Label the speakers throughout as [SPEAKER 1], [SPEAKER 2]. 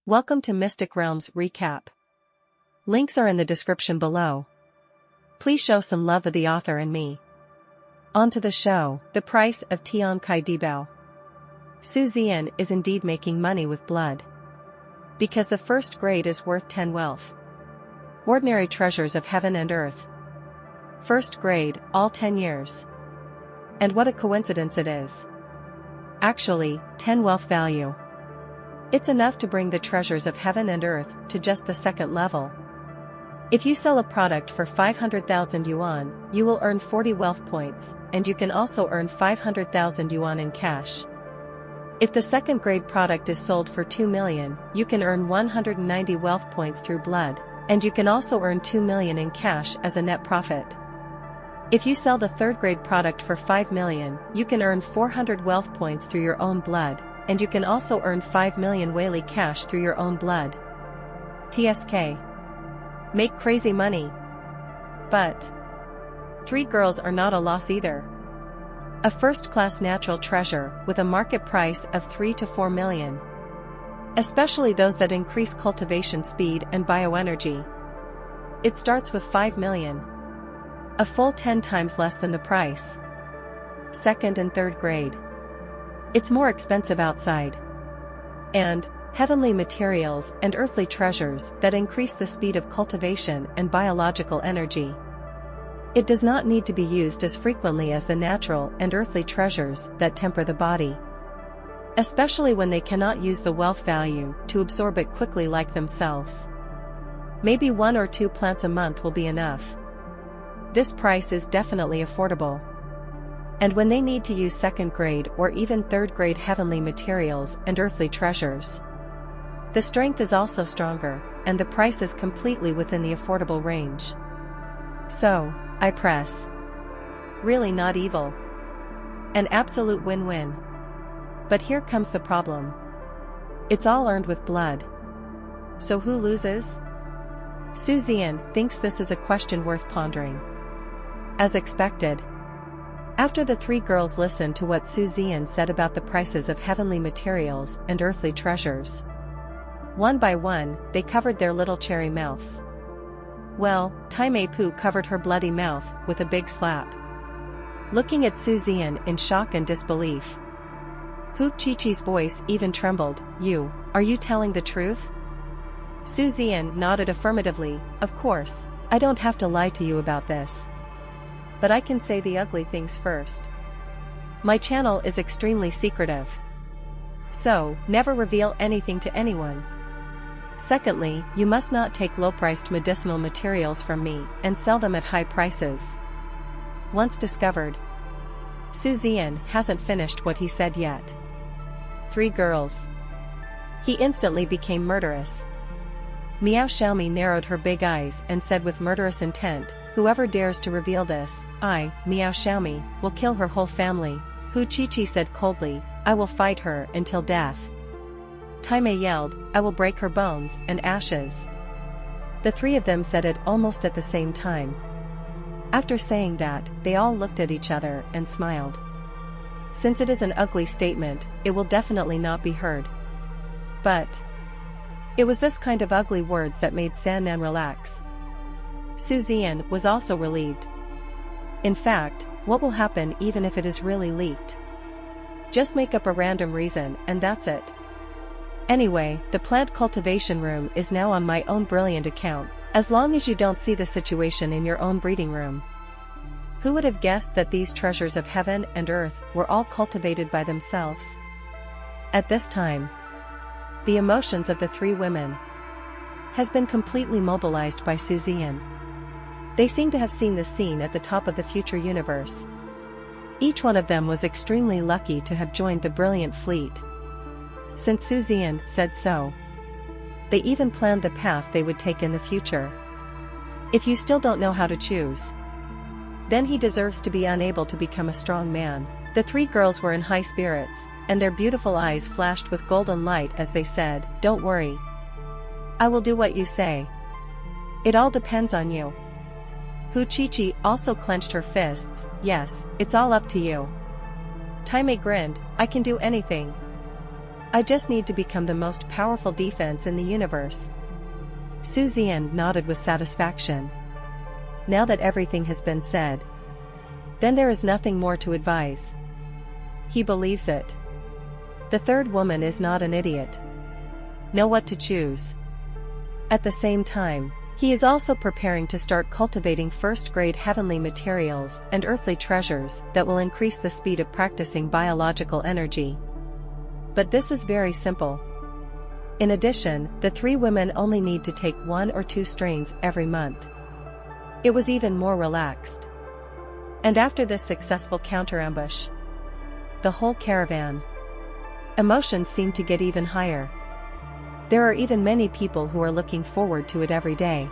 [SPEAKER 1] Welcome to Mystic Realms Recap. Links are in the description below. Please show some love of the author and me. On to the show. The price of Tian Kai Dibao. Zian is indeed making money with blood. Because the first grade is worth 10 wealth. Ordinary treasures of heaven and earth. First grade, all 10 years. And what a coincidence it is. Actually, 10 wealth value. It's enough to bring the treasures of heaven and earth to just the second level. If you sell a product for 500,000 yuan, you will earn 40 wealth points, and you can also earn 500,000 yuan in cash. If the second grade product is sold for 2 million, you can earn 190 wealth points through blood, and you can also earn 2 million in cash as a net profit. If you sell the third grade product for 5 million, you can earn 400 wealth points through your own blood, and you can also earn 5 million Whaley cash through your own blood. TSK. Make crazy money. But 3 girls are not a loss either. A first-class natural treasure with a market price of 3 to 4 million. Especially those that increase cultivation speed and bioenergy. It starts with 5 million. A full 10 times less than the price. Second and third grade. It's more expensive outside. And heavenly materials and earthly treasures that increase the speed of cultivation and biological energy. It does not need to be used as frequently as the natural and earthly treasures that temper the body. Especially when they cannot use the wealth value to absorb it quickly like themselves. Maybe 1 or 2 plants a month will be enough. This price is definitely affordable. And when they need to use second grade or even third grade heavenly materials and earthly treasures, the strength is also stronger, and the price is completely within the affordable range. So, I press. Really not evil. An absolute win-win. But here comes the problem. It's all earned with blood. So who loses? Zian thinks this is a question worth pondering. As expected. After the 3 girls listened to what Zian said about the prices of heavenly materials and earthly treasures, one by one, they covered their little cherry mouths. Well, Tai Mei Pu covered her bloody mouth with a big slap. Looking at Zian in shock and disbelief. Hu Chi-Chi's voice even trembled. Are you telling the truth? Zian nodded affirmatively. Of course, I don't have to lie to you about this. But I can say the ugly things first. My channel is extremely secretive. So, never reveal anything to anyone. Secondly, you must not take low-priced medicinal materials from me and sell them at high prices. Once discovered. Zian hasn't finished what he said yet. 3 girls. He instantly became murderous. Miao Xiaomi narrowed her big eyes and said with murderous intent, whoever dares to reveal this, I, Miao Xiaomi, will kill her whole family. Hu Chi-Chi said coldly, I will fight her until death. Tai Mei yelled, I will break her bones and ashes. The 3 of them said it almost at the same time. After saying that, they all looked at each other and smiled. Since it is an ugly statement, it will definitely not be heard. But it was this kind of ugly words that made Ganan relax. Zian was also relieved. In fact, what will happen even if it is really leaked? Just make up a random reason and that's it. Anyway, the plant cultivation room is now on my own Brilliant account, as long as you don't see the situation in your own breeding room. Who would have guessed that these treasures of heaven and earth were all cultivated by themselves? At this time, the emotions of the 3 women has been completely mobilized by Zian. They seem to have seen the scene at the top of the future universe. Each one of them was extremely lucky to have joined the Brilliant fleet. Since Zian said so, they even planned the path they would take in the future. If you still don't know how to choose, then he deserves to be unable to become a strong man. The 3 girls were in high spirits, and their beautiful eyes flashed with golden light as they said, Don't worry. I will do what you say. It all depends on you. Hu Chi-Chi also clenched her fists. Yes, it's all up to you. Tai Mei grinned, I can do anything. I just need to become the most powerful defense in the universe. Zian nodded with satisfaction. Now that everything has been said, then there is nothing more to advise. He believes it. The third woman is not an idiot. Know what to choose. At the same time, he is also preparing to start cultivating first-grade heavenly materials and earthly treasures that will increase the speed of practicing biological energy. But this is very simple. In addition, the three women only need to take 1 or 2 strains every month. It was even more relaxed. And after this successful counter-ambush, the whole caravan, emotions seem to get even higher. There are even many people who are looking forward to it every day.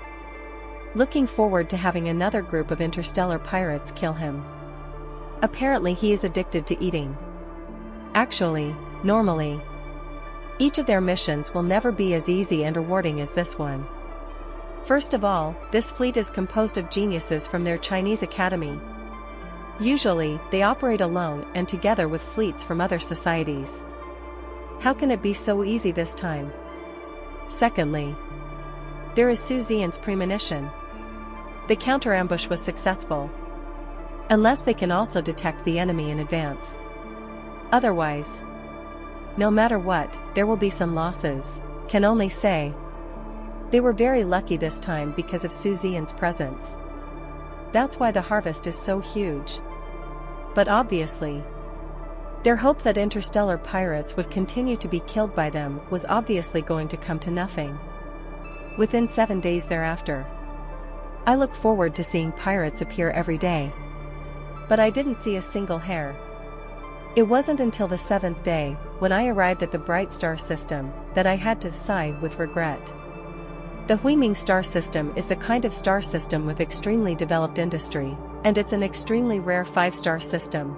[SPEAKER 1] Looking forward to having another group of interstellar pirates kill him. Apparently he is addicted to eating. Actually, normally, each of their missions will never be as easy and rewarding as this one. First of all, this fleet is composed of geniuses from their Chinese academy. Usually, they operate alone and together with fleets from other societies. How can it be so easy this time? Secondly, there is Zian's premonition. The counter-ambush was successful. Unless they can also detect the enemy in advance. Otherwise, no matter what, there will be some losses. Can only say, they were very lucky this time because of Zian's presence. That's why the harvest is so huge. But obviously, their hope that interstellar pirates would continue to be killed by them was obviously going to come to nothing. Within 7 days thereafter, I look forward to seeing pirates appear every day. But I didn't see a single hair. It wasn't until the 7th day, when I arrived at the bright star system, that I had to sigh with regret. The Huiming star system is the kind of star system with extremely developed industry, and it's an extremely rare 5-star system.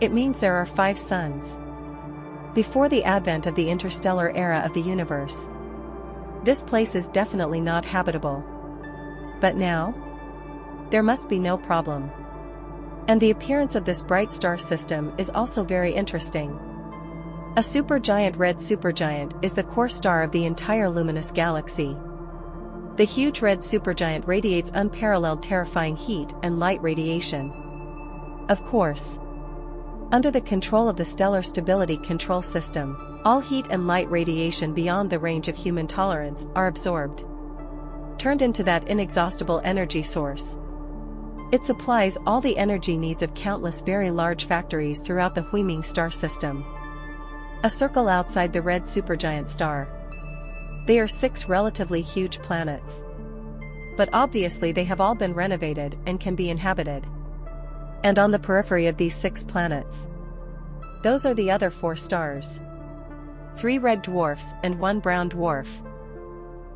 [SPEAKER 1] It means there are 5 suns. Before the advent of the interstellar era of the universe, this place is definitely not habitable. But now, there must be no problem. And the appearance of this bright star system is also very interesting. A supergiant red supergiant is the core star of the entire luminous galaxy. The huge red supergiant radiates unparalleled terrifying heat and light radiation. Of course, under the control of the Stellar Stability Control System, all heat and light radiation beyond the range of human tolerance are absorbed, turned into that inexhaustible energy source. It supplies all the energy needs of countless very large factories throughout the Huiming star system. A circle outside the red supergiant star. They are 6 relatively huge planets. But obviously they have all been renovated and can be inhabited. And on the periphery of these 6 planets, those are the other 4 stars. 3 red dwarfs and 1 brown dwarf.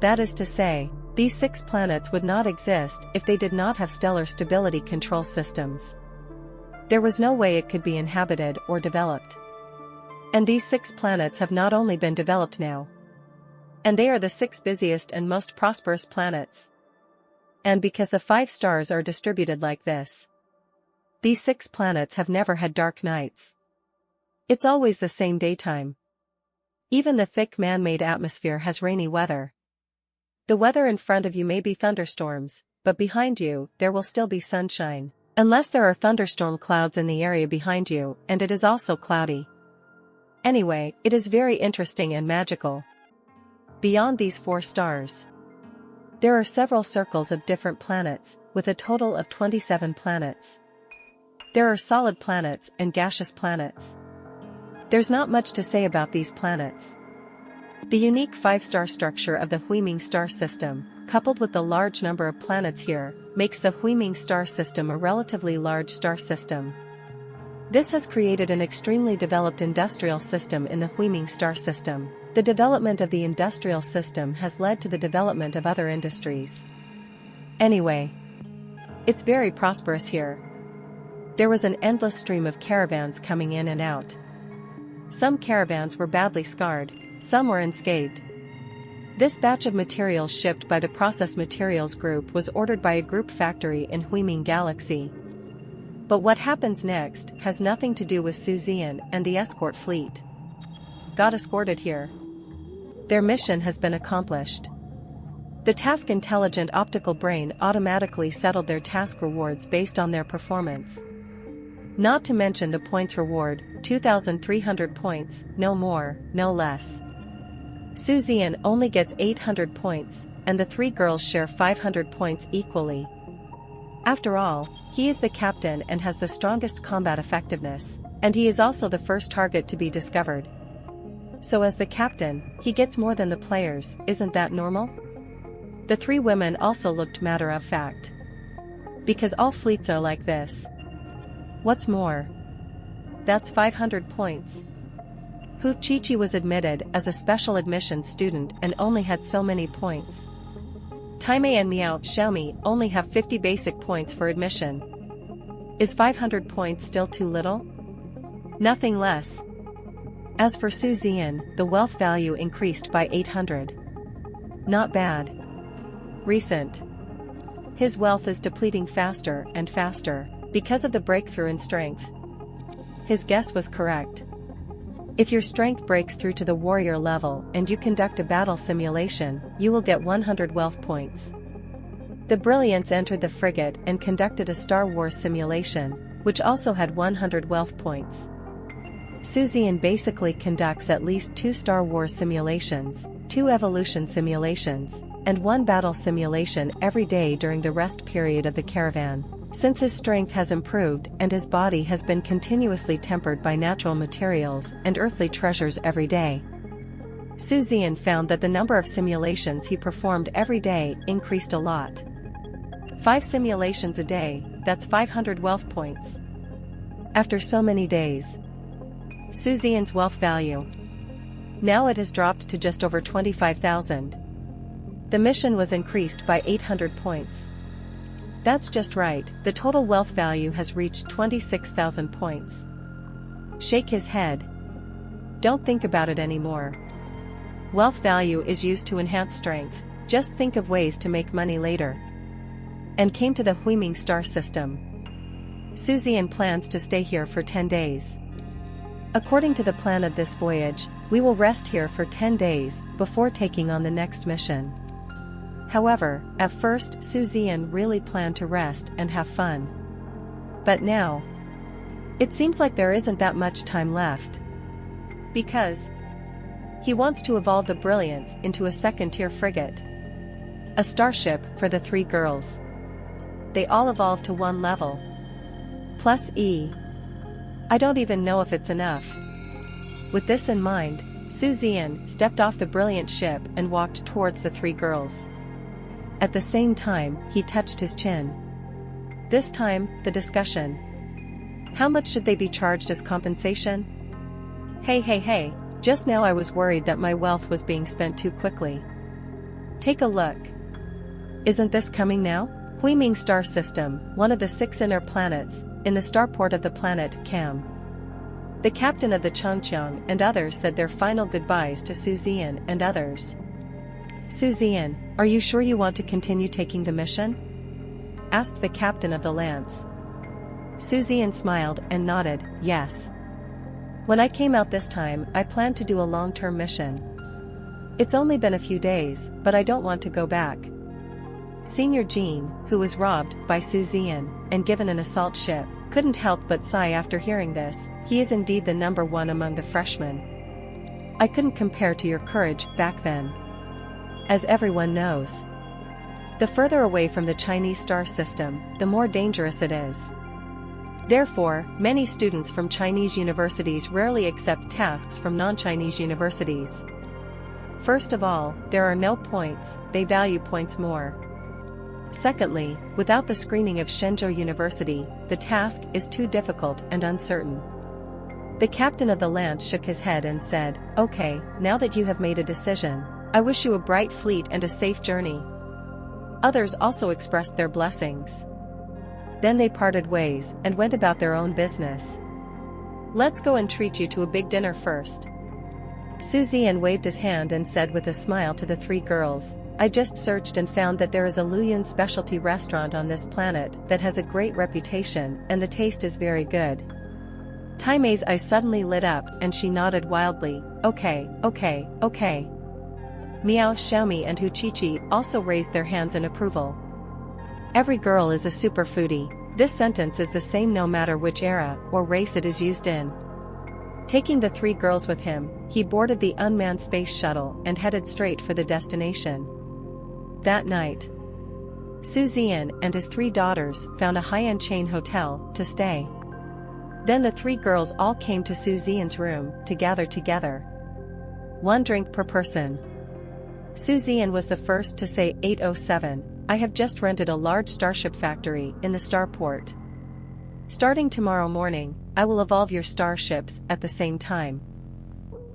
[SPEAKER 1] That is to say, these 6 planets would not exist if they did not have stellar stability control systems. There was no way it could be inhabited or developed. And these 6 planets have not only been developed now, and they are the 6 busiest and most prosperous planets. And because the 5 stars are distributed like this, these 6 planets have never had dark nights. It's always the same daytime. Even the thick man-made atmosphere has rainy weather. The weather in front of you may be thunderstorms, but behind you, there will still be sunshine, unless there are thunderstorm clouds in the area behind you, and it is also cloudy. Anyway, it is very interesting and magical. Beyond these 4 stars, there are several circles of different planets, with a total of 27 planets. There are solid planets and gaseous planets. There's not much to say about these planets. The unique 5-star structure of the Huiming star system, coupled with the large number of planets here, makes the Huiming star system a relatively large star system. This has created an extremely developed industrial system in the Huiming star system. The development of the industrial system has led to the development of other industries. Anyway, it's very prosperous here. There was an endless stream of caravans coming in and out. Some caravans were badly scarred, some were unscathed. This batch of materials shipped by the Process Materials Group was ordered by a group factory in Huiming Galaxy. But what happens next has nothing to do with Zian and the escort fleet. got escorted here. Their mission has been accomplished. The task intelligent optical brain automatically settled their task rewards based on their performance. Not to mention the points reward, 2,300 points, no more, no less. Zian only gets 800 points, and the three girls share 500 points equally. After all, he is the captain and has the strongest combat effectiveness, and he is also the first target to be discovered. So as the captain, he gets more than the players, isn't that normal? The three women also looked matter of fact. Because all fleets are like this. What's more? That's 500 points. Hu Chichi was admitted as a special admission student and only had so many points. Taimei and Miao Xiaomi only have 50 basic points for admission. Is 500 points still too little? Nothing less. As for Zian, the wealth value increased by 800. Not bad. Recent. His wealth is depleting faster and faster, because of the breakthrough in strength. His guess was correct. If your strength breaks through to the warrior level and you conduct a battle simulation, you will get 100 wealth points. The Brilliance entered the frigate and conducted a Star Wars simulation, which also had 100 wealth points. Zian basically conducts at least 2 Star Wars simulations, 2 evolution simulations, and 1 battle simulation every day during the rest period of the caravan, since his strength has improved and his body has been continuously tempered by natural materials and earthly treasures every day. Zian found that the number of simulations he performed every day increased a lot. 5 simulations a day, that's 500 wealth points. After so many days. Zian's wealth value. Now it has dropped to just over 25,000. The mission was increased by 800 points. That's just right, the total wealth value has reached 26,000 points. Shake his head. Don't think about it anymore. Wealth value is used to enhance strength, just think of ways to make money later. And came to the Huiming star system. Zian plans to stay here for 10 days. According to the plan of this voyage, we will rest here for 10 days before taking on the next mission. However, at first Zian really planned to rest and have fun. But now, it seems like there isn't that much time left. Because he wants to evolve the Brilliance into a second-tier frigate. A starship for the 3 girls. They all evolve to 1 level. Plus E. I don't even know if it's enough. With this in mind, Zian stepped off the Brilliant ship and walked towards the 3 girls. At the same time, he touched his chin. This time, the discussion. How much should they be charged as compensation? Hey, just now I was worried that my wealth was being spent too quickly. Take a look. Isn't this coming now? Huiming star system, one of the 6 inner planets, in the starport of the planet Cam. The captain of the Chongqiang and others said their final goodbyes to Zian and others. Zian, are you sure you want to continue taking the mission? Asked the captain of the lance. Zian smiled and nodded, yes. When I came out this time, I planned to do a long-term mission. It's only been a few days, but I don't want to go back. Senior Jean, who was robbed by Zian and given an assault ship, couldn't help but sigh after hearing this. He is indeed the number 1 among the freshmen. I couldn't compare to your courage back then. As everyone knows, the further away from the Chinese star system, the more dangerous it is. Therefore, many students from Chinese universities rarely accept tasks from non-Chinese universities. First of all, there are no points, they value points more. Secondly, without the screening of Shenzhou University, the task is too difficult and uncertain. The captain of the lance shook his head and said, "Okay, now that you have made a decision, I wish you a bright fleet and a safe journey." Others also expressed their blessings. Then they parted ways and went about their own business. "Let's go and treat you to a big dinner first." Zian waved his hand and said with a smile to the 3 girls, "I just searched and found that there is a Luoyuan specialty restaurant on this planet that has a great reputation and the taste is very good. Taime's eyes suddenly lit up and she nodded wildly. Okay, okay, okay. Miao, Xiaomi and Huchichi also raised their hands in approval. Every girl is a super foodie. This sentence is the same no matter which era or race it is used in. Taking the 3 girls with him, he boarded the unmanned space shuttle and headed straight for the destination. That night, Zian and his 3 daughters found a high-end chain hotel to stay. Then the 3 girls all came to Zian's room to gather together. 1 drink per person. Zian was the first to say. 807, I have just rented a large starship factory in the starport. Starting tomorrow morning, I will evolve your starships at the same time.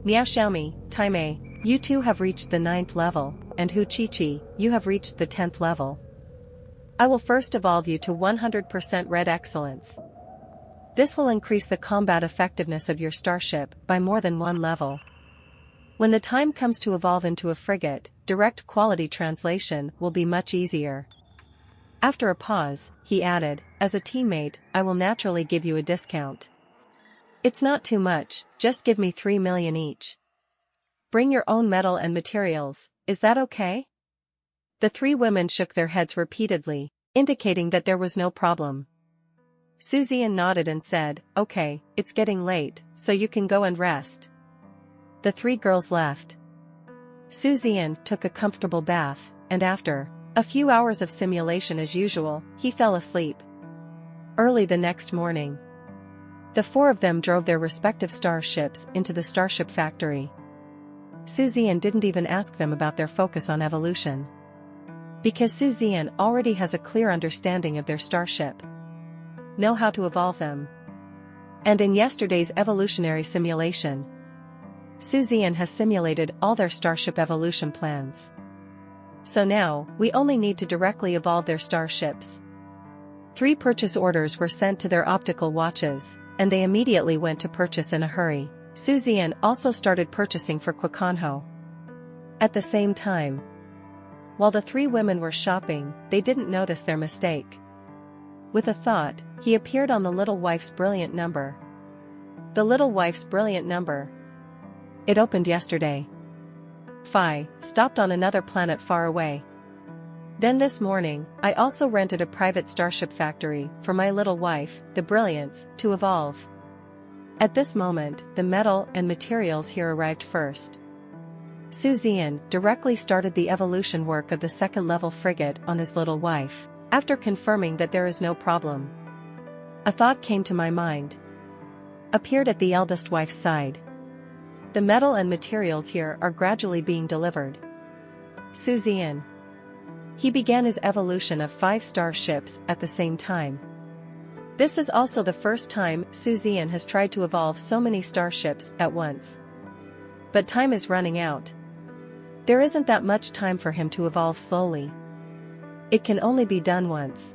[SPEAKER 1] Miao, Xiaomi, Taimei, you 2 have reached the 9th level, and Huchichi, you have reached the 10th level. I will first evolve you to 100% red excellence. This will increase the combat effectiveness of your starship by more than 1 level. When the time comes to evolve into a frigate, direct quality translation will be much easier. After a pause, he added, as a teammate, I will naturally give you a discount. It's not too much, just give me 3 million each. Bring your own metal and materials, is that okay? The 3 women shook their heads repeatedly, indicating that there was no problem. Zian nodded and said, okay, it's getting late, so you can go and rest. The 3 girls left. Zian took a comfortable bath, and after a few hours of simulation as usual, he fell asleep. Early the next morning, the 4 of them drove their respective starships into the Starship factory. Zian didn't even ask them about their focus on evolution. Because Zian already has a clear understanding of their starship. Know how to evolve them. And in yesterday's evolutionary simulation, Zian has simulated all their starship evolution plans. So now, we only need to directly evolve their starships. 3 purchase orders were sent to their optical watches, and they immediately went to purchase in a hurry. Zian also started purchasing for Kwakanho. At the same time, while the 3 women were shopping, they didn't notice their mistake. With a thought, he appeared on the little wife's brilliant number. The little wife's brilliant number. It opened yesterday. Phi, stopped on another planet far away. Then this morning, I also rented a private starship factory for my little wife, the Brilliance, to evolve. At this moment, the metal and materials here arrived first. Zian directly started the evolution work of the 2nd level frigate on his little wife, after confirming that there is no problem. A thought came to my mind. Appeared at the eldest wife's side. The metal and materials here are gradually being delivered. Zian. He began his evolution of 5 starships at the same time. This is also the first time Zian has tried to evolve so many starships at once. But time is running out. There isn't that much time for him to evolve slowly. It can only be done once.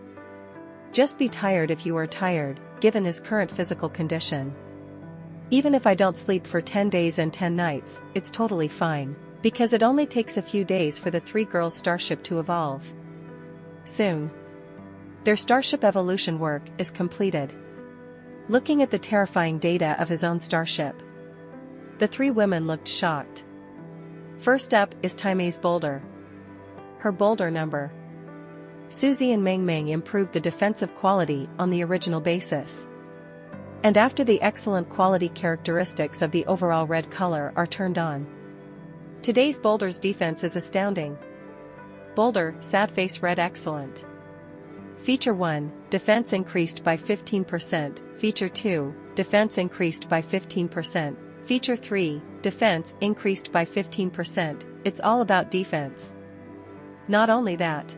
[SPEAKER 1] Just be tired if you are tired, given his current physical condition. Even if I don't sleep for 10 days and 10 nights, it's totally fine, because it only takes a few days for the 3 girls' starship to evolve. Soon, their starship evolution work is completed. Looking at the terrifying data of his own starship, the 3 women looked shocked. First up is Taimei's boulder. Her boulder number. Zian Meng improved the defensive quality on the original basis. And after the excellent quality characteristics of the overall red color are turned on, today's boulder's defense is astounding. Boulder, sad face red excellent. Feature 1, defense increased by 15%, Feature 2, defense increased by 15%, Feature 3, defense increased by 15%, it's all about defense. Not only that.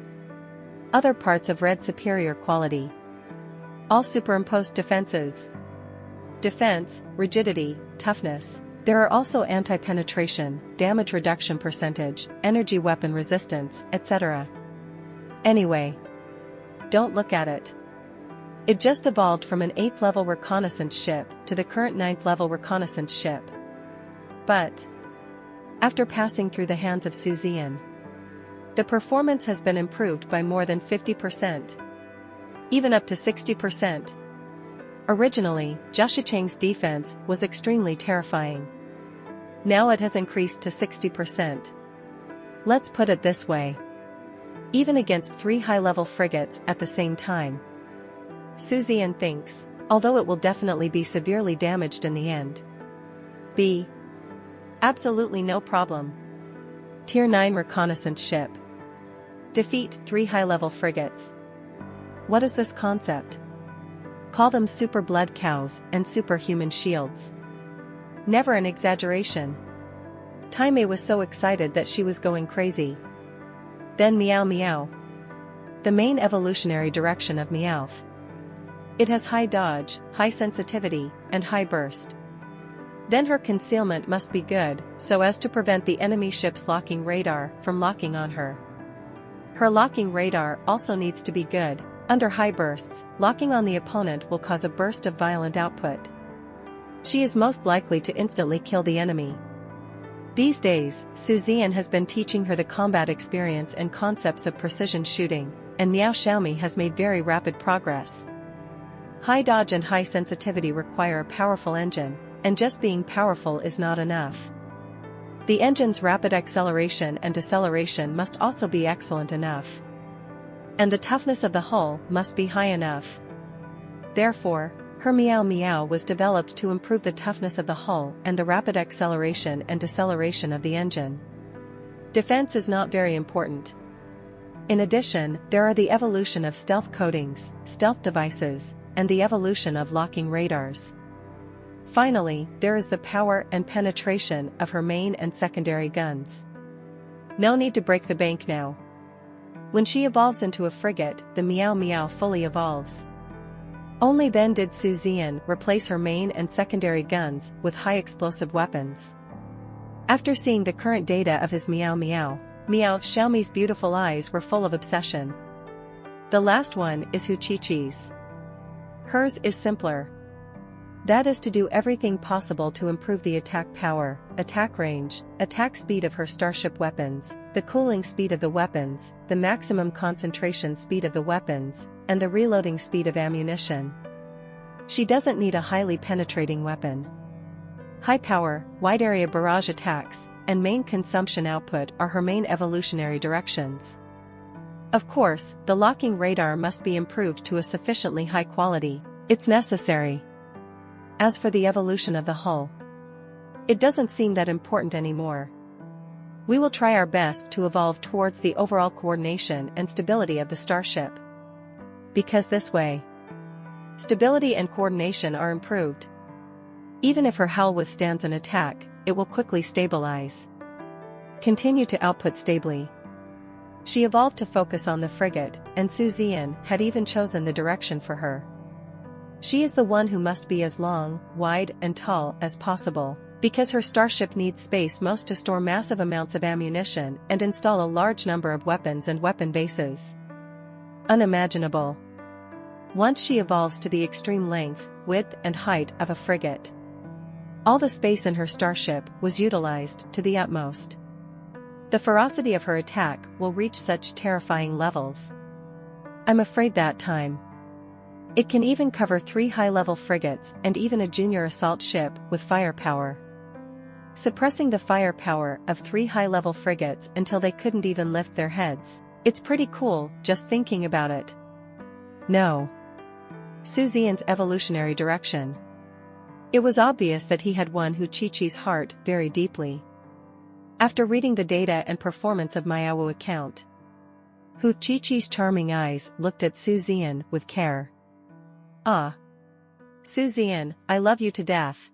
[SPEAKER 1] Other parts of red superior quality. All superimposed defenses. Defense, rigidity, toughness. There are also anti-penetration, damage reduction percentage, energy weapon resistance, etc. Anyway, don't look at it. It just evolved from an 8th level reconnaissance ship to the current 9th level reconnaissance ship. But after passing through the hands of Zian, the performance has been improved by more than 50%. Even up to 60%. Originally, Jushicheng's defense was extremely terrifying. Now it has increased to 60%. Let's put it this way. Even against 3 high-level frigates at the same time, Zian thinks, although it will definitely be severely damaged in the end. B. Absolutely no problem. Tier 9 reconnaissance ship. Defeat 3 high-level frigates. What is this concept? Call them super blood cows and superhuman shields. Never an exaggeration. Taimei was so excited that she was going crazy. Then Meow Meow. The main evolutionary direction of Meowth. It has high dodge, high sensitivity, and high burst. Then her concealment must be good, so as to prevent the enemy ship's locking radar from locking on her. Her locking radar also needs to be good. Under high bursts, locking on the opponent will cause a burst of violent output. She is most likely to instantly kill the enemy. These days, Zian has been teaching her the combat experience and concepts of precision shooting, and Miao Xiaomi has made very rapid progress. High dodge and high sensitivity require a powerful engine, and just being powerful is not enough. The engine's rapid acceleration and deceleration must also be excellent enough. And the toughness of the hull must be high enough. Therefore, her Meow Meow was developed to improve the toughness of the hull and the rapid acceleration and deceleration of the engine. Defense is not very important. In addition, there are the evolution of stealth coatings, stealth devices, and the evolution of locking radars. Finally, there is the power and penetration of her main and secondary guns. No need to break the bank now. When she evolves into a frigate, the Meow Meow fully evolves. Only then did Zian replace her main and secondary guns with high explosive weapons. After seeing the current data of his Meow Meow, Miao Xiaomi's beautiful eyes were full of obsession. The last one is Hu Chi-Chi's. Hers is simpler. That is to do everything possible to improve the attack power, attack range, attack speed of her starship weapons, the cooling speed of the weapons, the maximum concentration speed of the weapons, and the reloading speed of ammunition. She doesn't need a highly penetrating weapon. High power, wide area barrage attacks, and main consumption output are her main evolutionary directions. Of course, the locking radar must be improved to a sufficiently high quality. It's necessary. As for the evolution of the hull, it doesn't seem that important anymore. We will try our best to evolve towards the overall coordination and stability of the starship. Because this way, stability and coordination are improved. Even if her hull withstands an attack, it will quickly stabilize. Continue to output stably. She evolved to focus on the frigate, and Zian had even chosen the direction for her. She is the one who must be as long, wide, and tall as possible, because her starship needs space most to store massive amounts of ammunition and install a large number of weapons and weapon bases. Unimaginable. Once she evolves to the extreme length, width, and height of a frigate, all the space in her starship was utilized to the utmost. The ferocity of her attack will reach such terrifying levels. I'm afraid that time. It can even cover 3 high-level frigates and even a junior assault ship with firepower. Suppressing the firepower of 3 high-level frigates until they couldn't even lift their heads. It's pretty cool, just thinking about it. No. Zian's evolutionary direction. It was obvious that he had won Hu Chi-Chi's heart very deeply. After reading the data and performance of ManhwaRecap account, Hu Chi-Chi's charming eyes looked at Zian with care. Ah. Zian, I love you to death.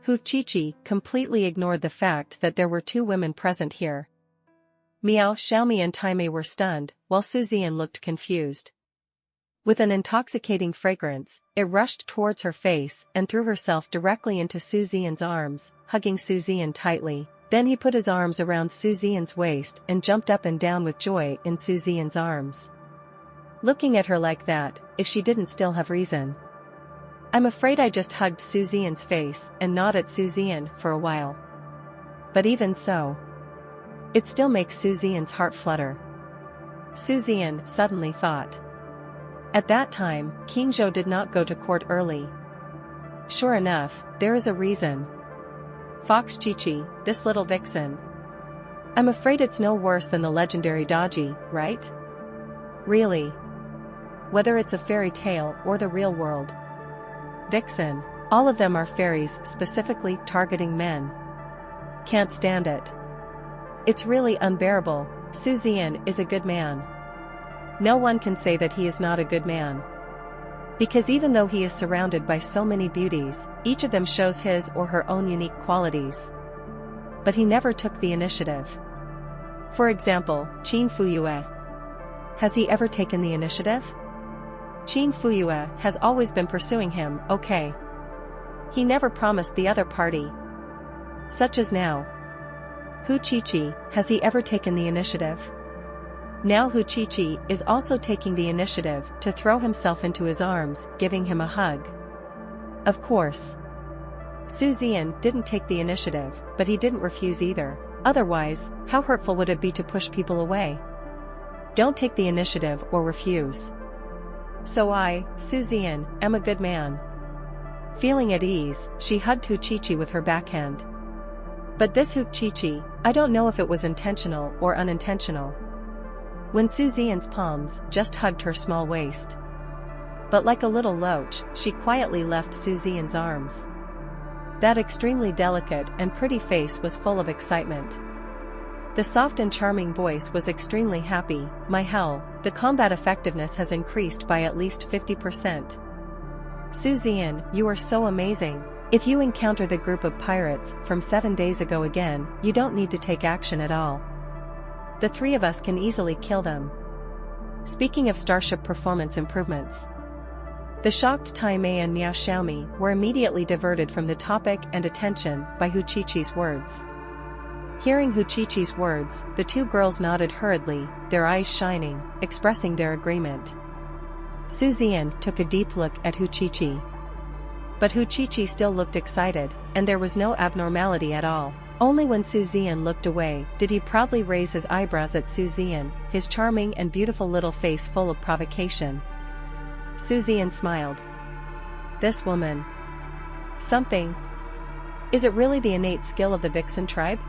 [SPEAKER 1] Hu Chi-Chi completely ignored the fact that there were 2 women present here. Miao Xiaomi and Taimei were stunned, while Zian looked confused. With an intoxicating fragrance, it rushed towards her face and threw herself directly into Zian's arms, hugging Zian tightly. Then he put his arms around Zian's waist and jumped up and down with joy in Zian's arms. Looking at her like that, if she didn't still have reason. I'm afraid I just hugged Zian's face and gnawed at Zian for a while. But even so, it still makes Zian's heart flutter. Zian suddenly thought. At that time, King Zhou did not go to court early. Sure enough, there is a reason. Fox Chi-Chi, this little vixen. I'm afraid it's no worse than the legendary Daji, right? Really? Whether it's a fairy tale or the real world. Vixen, all of them are fairies specifically targeting men. Can't stand it. It's really unbearable. Su Zian is a good man. No one can say that he is not a good man. Because even though he is surrounded by so many beauties, each of them shows his or her own unique qualities. But he never took the initiative. For example, Qin Fuyue. Has he ever taken the initiative? Qin Fuyue has always been pursuing him, okay. He never promised the other party. Such as now. Hu Chi-Chi, has he ever taken the initiative? Now Hu Chi-Chi is also taking the initiative to throw himself into his arms, giving him a hug. Of course. Su Zian didn't take the initiative, but he didn't refuse either. Otherwise, how hurtful would it be to push people away? Don't take the initiative or refuse. So I, Su Zian, am a good man. Feeling at ease, she hugged Hu Chi-Chi with her backhand. But this Hu Chi-Chi, I don't know if it was intentional or unintentional. When Su Zian's palms just hugged her small waist. But like a little loach, she quietly left Su Zian's arms. That extremely delicate and pretty face was full of excitement. The soft and charming voice was extremely happy. My hell, the combat effectiveness has increased by at least 50%. Su Zian, you are so amazing. If you encounter the group of pirates from 7 days ago again, you don't need to take action at all. The three of us can easily kill them. Speaking of Starship performance improvements. The shocked Tai Mei and Miao Xiaomi were immediately diverted from the topic and attention by Hu Chi-Chi's words. Hearing Hu Chi-Chi's words, the two girls nodded hurriedly, their eyes shining, expressing their agreement. Su Zian took a deep look at Hu Chi-Chi. But Hu Chi-Chi still looked excited, and there was no abnormality at all. Only when Su Zian looked away did he proudly raise his eyebrows at Su Zian, his charming and beautiful little face full of provocation. Su Zian smiled. This woman. Something. Is it really the innate skill of the Vixen tribe?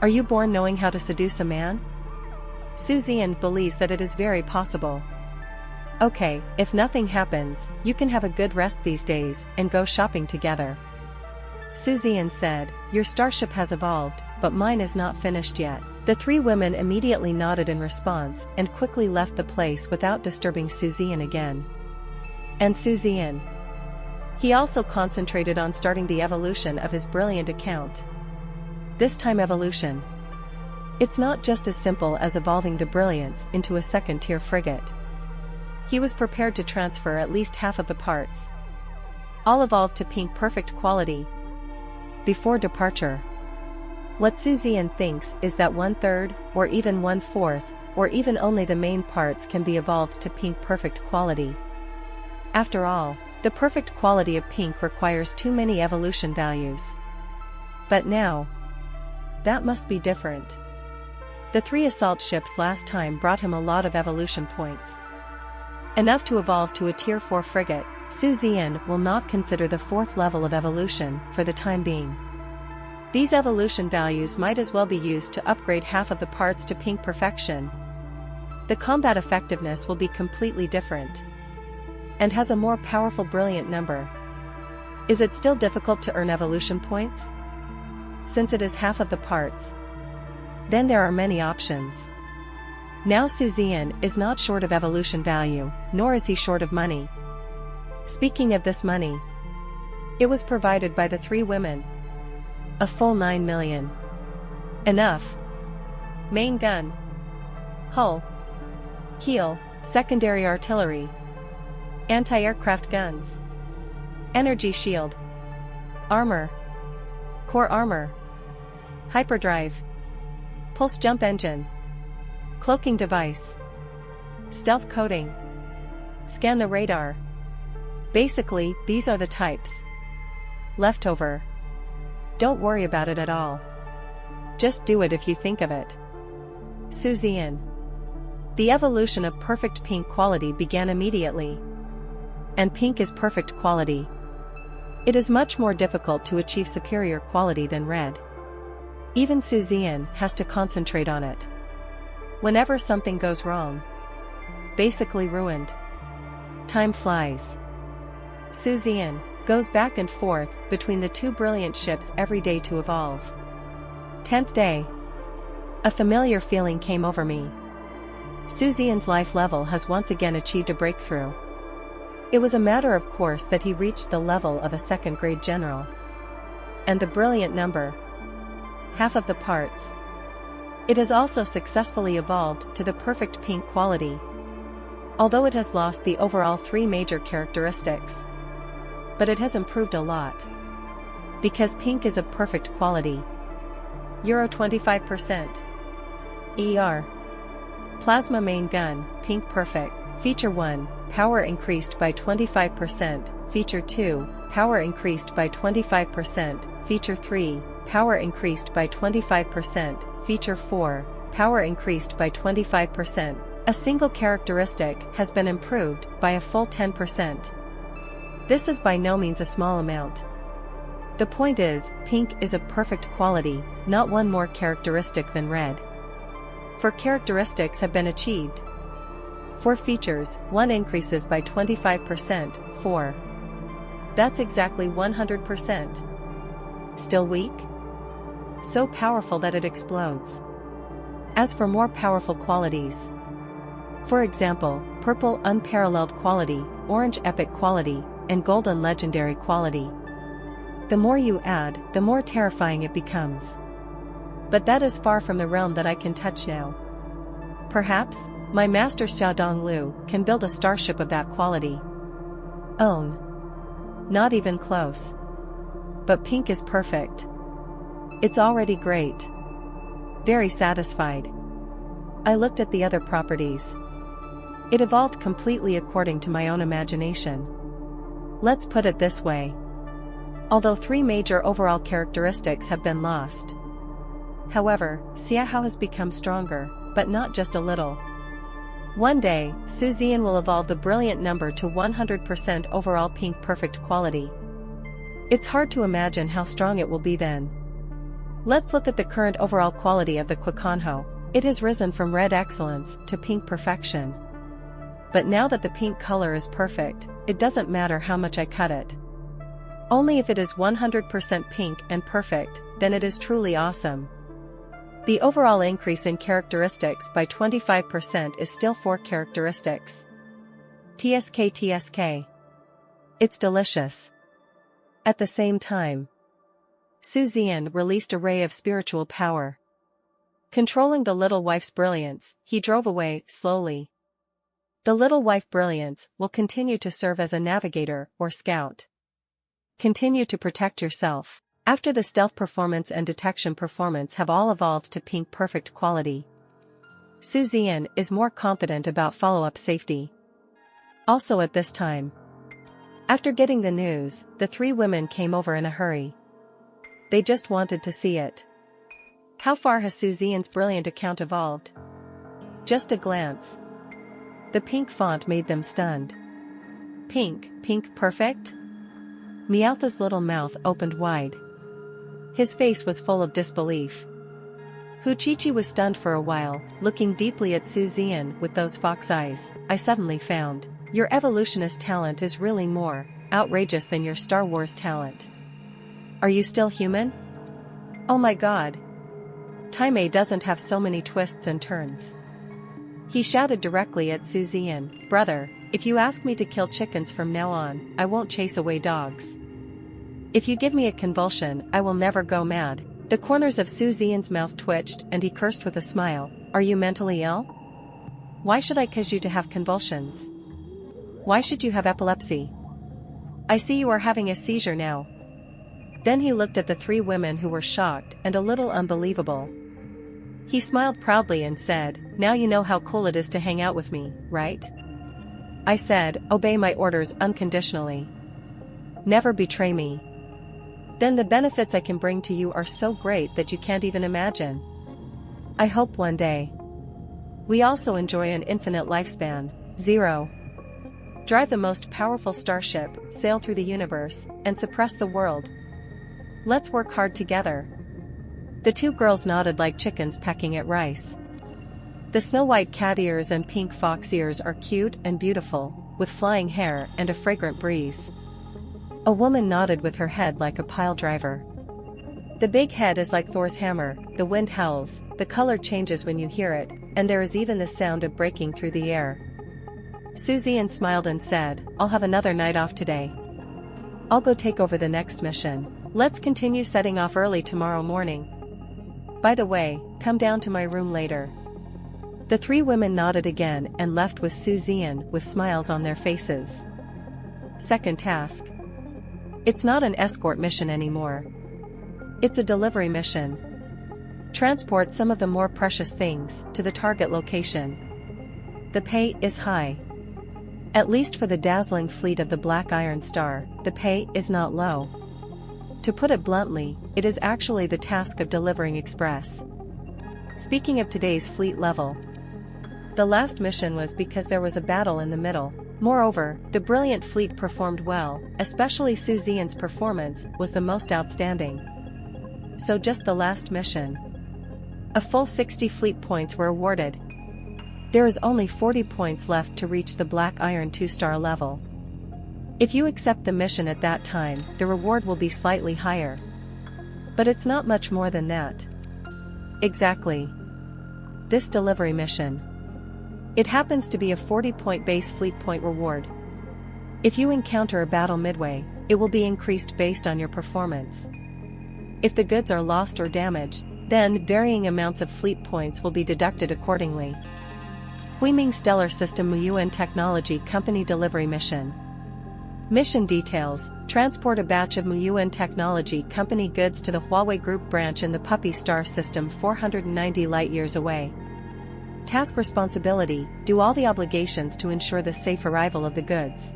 [SPEAKER 1] Are you born knowing how to seduce a man? Su Zian believes that it is very possible. Okay, if nothing happens, you can have a good rest these days and go shopping together. Su Zian said, your starship has evolved, but mine is not finished yet. The three women immediately nodded in response and quickly left the place without disturbing Su Zian again. And Su Zian. He also concentrated on starting the evolution of his Brilliant account. This time evolution. It's not just as simple as evolving the Brilliance into a second-tier frigate. He was prepared to transfer at least half of the parts. All evolved to pink perfect quality. Before departure. What Su Zian thinks is that 1/3, or even 1/4, or even only the main parts can be evolved to pink perfect quality. After all, the perfect quality of pink requires too many evolution values. But now, that must be different. The 3 assault ships last time brought him a lot of evolution points. Enough to evolve to a tier 4 frigate. Su Zian will not consider the 4th level of evolution for the time being. These evolution values might as well be used to upgrade half of the parts to pink perfection. The combat effectiveness will be completely different. And has a more powerful Brilliant number. Is it still difficult to earn evolution points? Since it is half of the parts. Then there are many options. Now Su Zian is not short of evolution value, nor is he short of money. Speaking of this money, it was provided by the 3 women. A full 9 million. Enough. Main gun. Hull. Keel, secondary artillery. Anti-aircraft guns. Energy shield. Armor. Core armor. Hyperdrive. Pulse jump engine. Cloaking device. Stealth coating. Scan the radar. Basically, these are the types. Leftover. Don't worry about it at all. Just do it if you think of it. Su Zian. The evolution of perfect pink quality began immediately. And pink is perfect quality. It is much more difficult to achieve superior quality than red. Even Zian has to concentrate on it. Whenever something goes wrong, basically ruined. Time flies. Zian goes back and forth between the two brilliant ships every day to evolve. 10th day. A familiar feeling came over me. Zian's life level has once again achieved a breakthrough. It was a matter of course that he reached the level of a second-grade general. And the brilliant number. Half of the parts. It has also successfully evolved to the perfect pink quality. Although it has lost the overall 3 major characteristics. But it has improved a lot. Because pink is of perfect quality. Euro 25%. ER. Plasma main gun, pink perfect. Feature 1, power increased by 25%. Feature 2, power increased by 25%. Feature 3, power increased by 25%. Feature 4, power increased by 25%. A single characteristic has been improved by a full 10%. This is by no means a small amount. The point is, pink is of perfect quality, not one more characteristic than red. 4 characteristics have been achieved. 4 features, 1 increases by 25%, 4. That's exactly 100%. Still weak? So powerful that it explodes. As for more powerful qualities, for example, purple unparalleled quality, orange epic quality, and golden legendary quality. The more you add, the more terrifying it becomes. But that is far from the realm that I can touch now. Perhaps, my master Xiaodong Lu can build a starship of that quality. Own. Not even close. But pink is perfect. It's already great. Very satisfied. I looked at the other properties. It evolved completely according to my own imagination. Let's put it this way. Although 3 major overall characteristics have been lost. However, Xiahao has become stronger, but not just a little. One day, Zian will evolve the brilliant number to 100% overall pink perfect quality. It's hard to imagine how strong it will be then. Let's look at the current overall quality of the Quaconho. It has risen from red excellence to pink perfection. But now that the pink color is perfect, it doesn't matter how much I cut it. Only if it is 100% pink and perfect, then it is truly awesome. The overall increase in characteristics by 25% is still 4 characteristics. TSK. It's delicious. At the same time, Zian released a ray of spiritual power. Controlling the little wife's brilliance, he drove away, slowly. The little wife Brilliance will continue to serve as a navigator or scout. Continue to protect yourself. After the stealth performance and detection performance have all evolved to pink perfect quality, Zian is more confident about follow-up safety. Also at this time, after getting the news, the 3 women came over in a hurry. They just wanted to see it. How far has Zian's brilliant account evolved? Just a glance. The pink font made them stunned. Pink perfect? Meowth's little mouth opened wide. His face was full of disbelief. Huchichi was stunned for a while, looking deeply at Zian with those fox eyes. I suddenly found, your evolutionist talent is really more outrageous than your Star Wars talent. Are you still human? Oh my god. Time doesn't have so many twists and turns. He shouted directly at Zian, brother, if you ask me to kill chickens from now on, I won't chase away dogs. If you give me a convulsion, I will never go mad. The corners of Zian's mouth twitched and he cursed with a smile. Are you mentally ill? Why should I cause you to have convulsions? Why should you have epilepsy? I see you are having a seizure now. Then he looked at the 3 women who were shocked and a little unbelievable. He smiled proudly and said, now you know how cool it is to hang out with me, right? I said, obey my orders unconditionally. Never betray me. Then the benefits I can bring to you are so great that you can't even imagine. I hope one day We also enjoy an infinite lifespan. 0. Drive the most powerful starship, sail through the universe, and suppress the world. Let's work hard together. The two girls nodded like chickens pecking at rice. The snow-white cat ears and pink fox ears are cute and beautiful, with flying hair and a fragrant breeze. A woman nodded with her head like a pile driver. The big head is like Thor's hammer, the wind howls, the color changes when you hear it, and there is even the sound of breaking through the air. Zian smiled and said, I'll have another night off today. I'll go take over the next mission. Let's continue setting off early tomorrow morning. By the way, come down to my room later. The three women nodded again and left with Zian with smiles on their faces. Second task. It's not an escort mission anymore. It's a delivery mission. Transport some of the more precious things to the target location. The pay is high. At least for the dazzling fleet of the Black Iron Star, the pay is not low. To put it bluntly, it is actually the task of delivering express. Speaking of today's fleet level, the last mission was because there was a battle in the middle. Moreover, the brilliant fleet performed well, especially Zian's performance was the most outstanding. So just the last mission. A full 60 fleet points were awarded. There is only 40 points left to reach the Black Iron 2-star level. If you accept the mission at that time, the reward will be slightly higher. But it's not much more than that. Exactly. This delivery mission. It happens to be a 40-point base fleet point reward. If you encounter a battle midway, it will be increased based on your performance. If the goods are lost or damaged, then varying amounts of fleet points will be deducted accordingly. Huiming Stellar System ManhwaRecap Technology Company Delivery Mission. Mission details: transport a batch of ManhwaRecap Technology Company goods to the Huawei Group branch in the Puppy Star System 490 light-years away. Task responsibility: do all the obligations to ensure the safe arrival of the goods.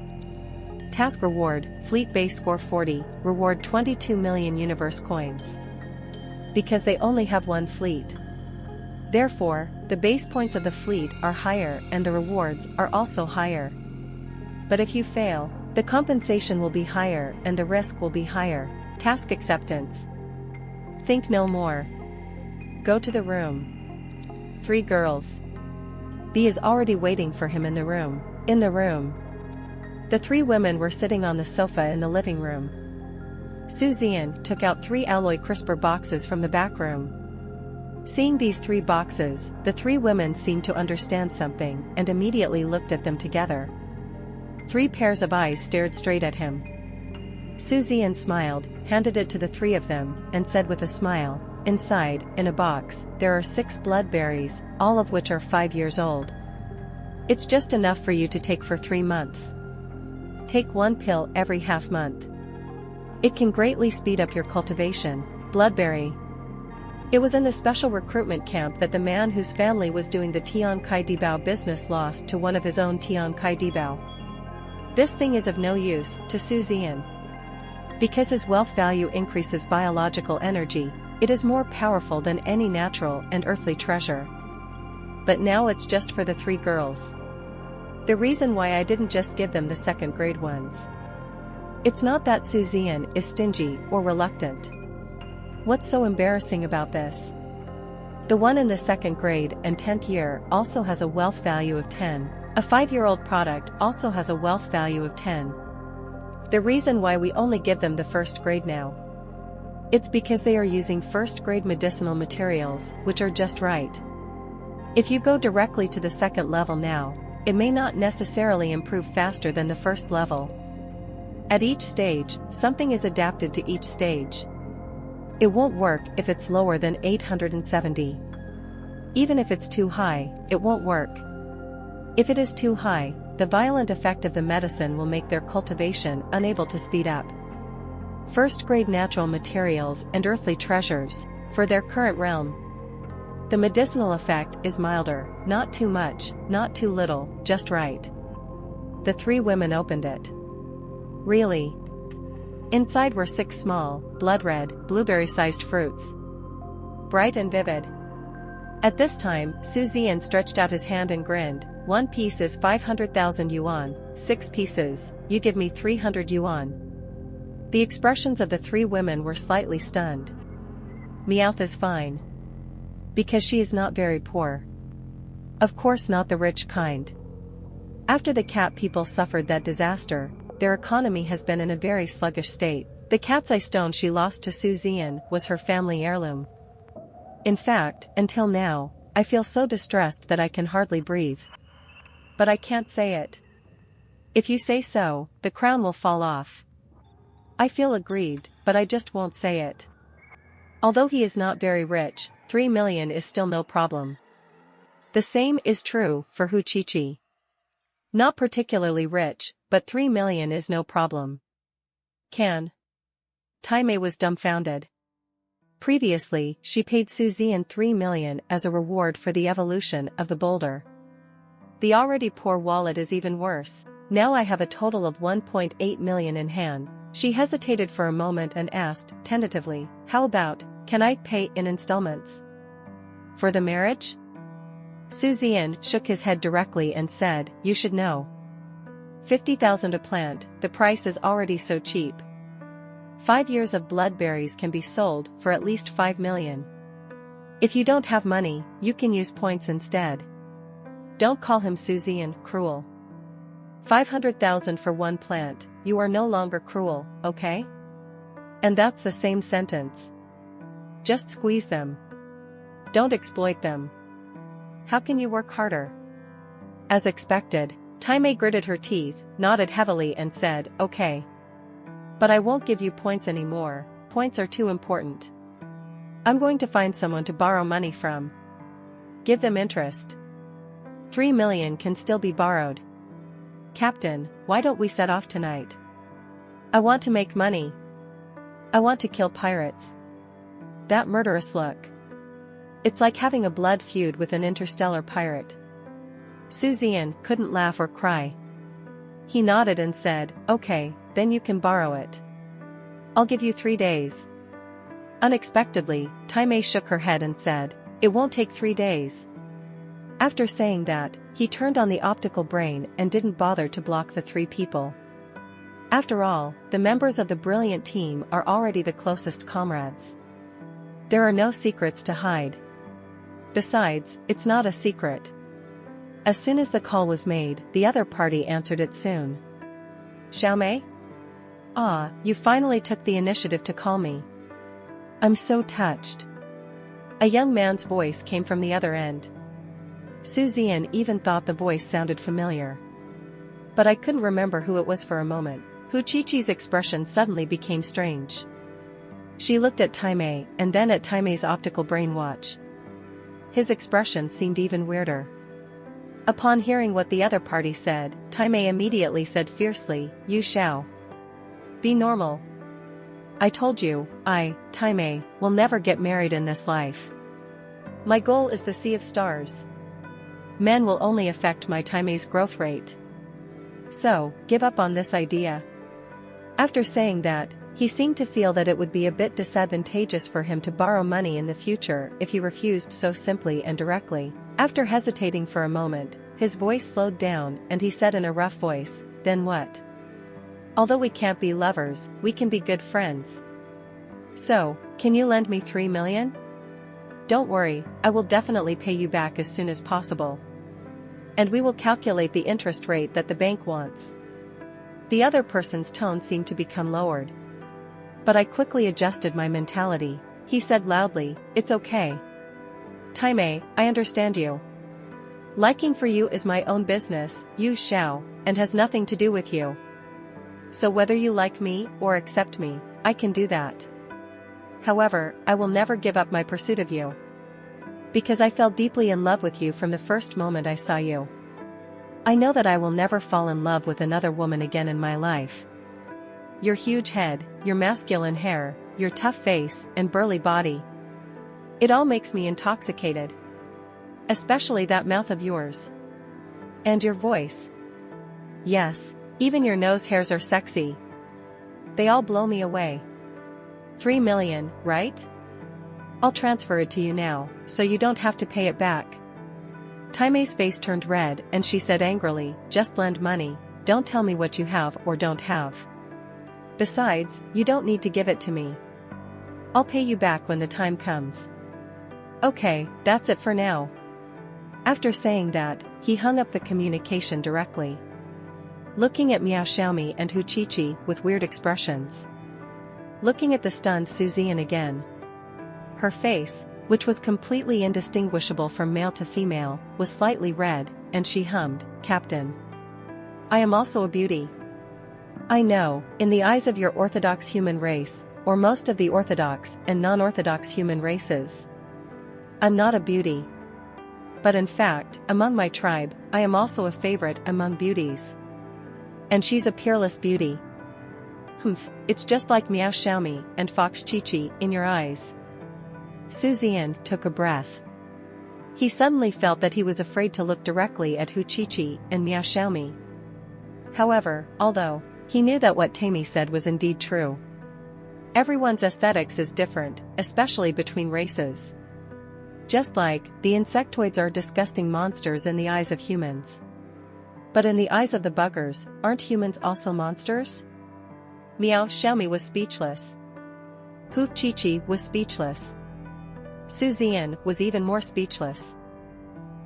[SPEAKER 1] Task reward: fleet base score 40, reward 22 million universe coins. Because they only have one fleet. Therefore, the base points of the fleet are higher and the rewards are also higher. But if you fail, the compensation will be higher and the risk will be higher. Task acceptance. Think no more. Go to the room. 3 girls. B is already waiting for him in the room. In the room. The 3 women were sitting on the sofa in the living room. Zian took out 3 alloy crisper boxes from the back room. Seeing these 3 boxes, the 3 women seemed to understand something and immediately looked at them together. 3 pairs of eyes stared straight at him. Zian smiled, handed it to the 3 of them, and said with a smile, inside, in a box, there are 6 bloodberries, all of which are 5 years old. It's just enough for you to take for 3 months. Take 1 pill every half month. It can greatly speed up your cultivation. Bloodberry. It was in the special recruitment camp that the man whose family was doing the Tian Kai Dibao business lost to one of his own Tian Kai Dibao. This thing is of no use to Zian. Because his wealth value increases biological energy, it is more powerful than any natural and earthly treasure. But now it's just for the 3 girls. The reason why I didn't just give them the 2nd grade ones. It's not that Zian is stingy or reluctant. What's so embarrassing about this? The one in the 2nd grade and 10th year also has a wealth value of 10. A 5-year-old product also has a wealth value of 10. The reason why we only give them the 1st grade now. It's because they are using 1st grade medicinal materials, which are just right. If you go directly to the 2nd level now, it may not necessarily improve faster than the 1st level. At each stage, something is adapted to each stage. It won't work if it's lower than 870. Even if it's too high, it won't work. If it is too high, the violent effect of the medicine will make their cultivation unable to speed up. 1st grade natural materials and earthly treasures, for their current realm. The medicinal effect is milder, not too much, not too little, just right. The 3 women opened it. Really? Inside were 6 small, blood-red, blueberry-sized fruits. Bright and vivid. At this time, Zian stretched out his hand and grinned. 1 piece is 500,000 yuan, 6 pieces, you give me 300 yuan. The expressions of the three women were slightly stunned. Meowth is fine. Because she is not very poor. Of course not the rich kind. After the cat people suffered that disaster, their economy has been in a very sluggish state. The cat's eye stone she lost to Zian was her family heirloom. In fact, until now, I feel so distressed that I can hardly breathe. But I can't say it. If you say so, the crown will fall off. I feel aggrieved, but I just won't say it. Although he is not very rich, 3 million is still no problem. The same is true for Hu Qiqi. Not particularly rich, but 3 million is no problem. Can. Taimei was dumbfounded. Previously, she paid Zian 3 million as a reward for the evolution of the boulder. The already poor wallet is even worse. Now I have a total of 1.8 million in hand. She hesitated for a moment and asked, tentatively, how about, can I pay in installments? For the marriage? Zian shook his head directly and said, you should know. 50,000 a plant, the price is already so cheap. 5 years of bloodberries can be sold for at least 5 million. If you don't have money, you can use points instead. Don't call him Zian cruel. 500,000 for one plant, you are no longer cruel, okay? And that's the same sentence. Just squeeze them. Don't exploit them. How can you work harder? As expected, Taimei gritted her teeth, nodded heavily and said, okay. But I won't give you points anymore, points are too important. I'm going to find someone to borrow money from. Give them interest. 3 million can still be borrowed. Captain, why don't we set off tonight? I want to make money. I want to kill pirates. That murderous look. It's like having a blood feud with an interstellar pirate. Zian couldn't laugh or cry. He nodded and said, okay, then you can borrow it. I'll give you 3 days. Unexpectedly, Taimei shook her head and said, it won't take 3 days. After saying that, he turned on the optical brain and didn't bother to block the 3 people. After all, the members of the Brilliant team are already the closest comrades. There are no secrets to hide. Besides, it's not a secret. As soon as the call was made, the other party answered it soon. Xiaomei? Ah, you finally took the initiative to call me. I'm so touched. A young man's voice came from the other end. Zian even thought the voice sounded familiar. But I couldn't remember who it was for a moment. Hu Qiqi's expression suddenly became strange. She looked at Taimei and then at Taimei's optical brain watch. His expression seemed even weirder. Upon hearing what the other party said, Taimei immediately said fiercely, you shall be normal. I told you, Taimei, will never get married in this life. My goal is the Sea of Stars. Men will only affect my Taimei's growth rate. So, give up on this idea. After saying that, he seemed to feel that it would be a bit disadvantageous for him to borrow money in the future if he refused so simply and directly. After hesitating for a moment, his voice slowed down and he said in a rough voice, then what? Although we can't be lovers, we can be good friends. So, can you lend me 3 million? Don't worry, I will definitely pay you back as soon as possible. And we will calculate the interest rate that the bank wants. The other person's tone seemed to become lowered. But I quickly adjusted my mentality. He said loudly, it's okay. Taimei, I understand you. Liking for you is my own business, you shall, and has nothing to do with you. So whether you like me or accept me, I can do that. However, I will never give up my pursuit of you. Because I fell deeply in love with you from the first moment I saw you. I know that I will never fall in love with another woman again in my life. Your huge head, your masculine hair, your tough face and burly body. It all makes me intoxicated. Especially that mouth of yours. And your voice. Yes, even your nose hairs are sexy. They all blow me away. 3 million, right? I'll transfer it to you now, so you don't have to pay it back. Taime's face turned red and she said angrily, just lend money, don't tell me what you have or don't have. Besides, you don't need to give it to me. I'll pay you back when the time comes. Okay, that's it for now. After saying that, he hung up the communication directly. Looking at Miao Xiaomi and Hu Qiqi with weird expressions. Looking at the stunned Zian again. Her face, which was completely indistinguishable from male to female, was slightly red, and she hummed, Captain. I am also a beauty. I know, in the eyes of your orthodox human race, or most of the orthodox and non-orthodox human races. I'm not a beauty. But in fact, among my tribe, I am also a favorite among beauties. And she's a peerless beauty. Humph, it's just like Miao Xiaomi and Fox Qiqi in your eyes. Zian took a breath. He suddenly felt that he was afraid to look directly at Hu Qiqi and Miao Xiaomi. However, although he knew that what Taime said was indeed true. Everyone's aesthetics is different, especially between races. Just like, the insectoids are disgusting monsters in the eyes of humans. But in the eyes of the buggers, aren't humans also monsters? Miao Xiaomi was speechless. Hu Qiqi was speechless. Zian was even more speechless.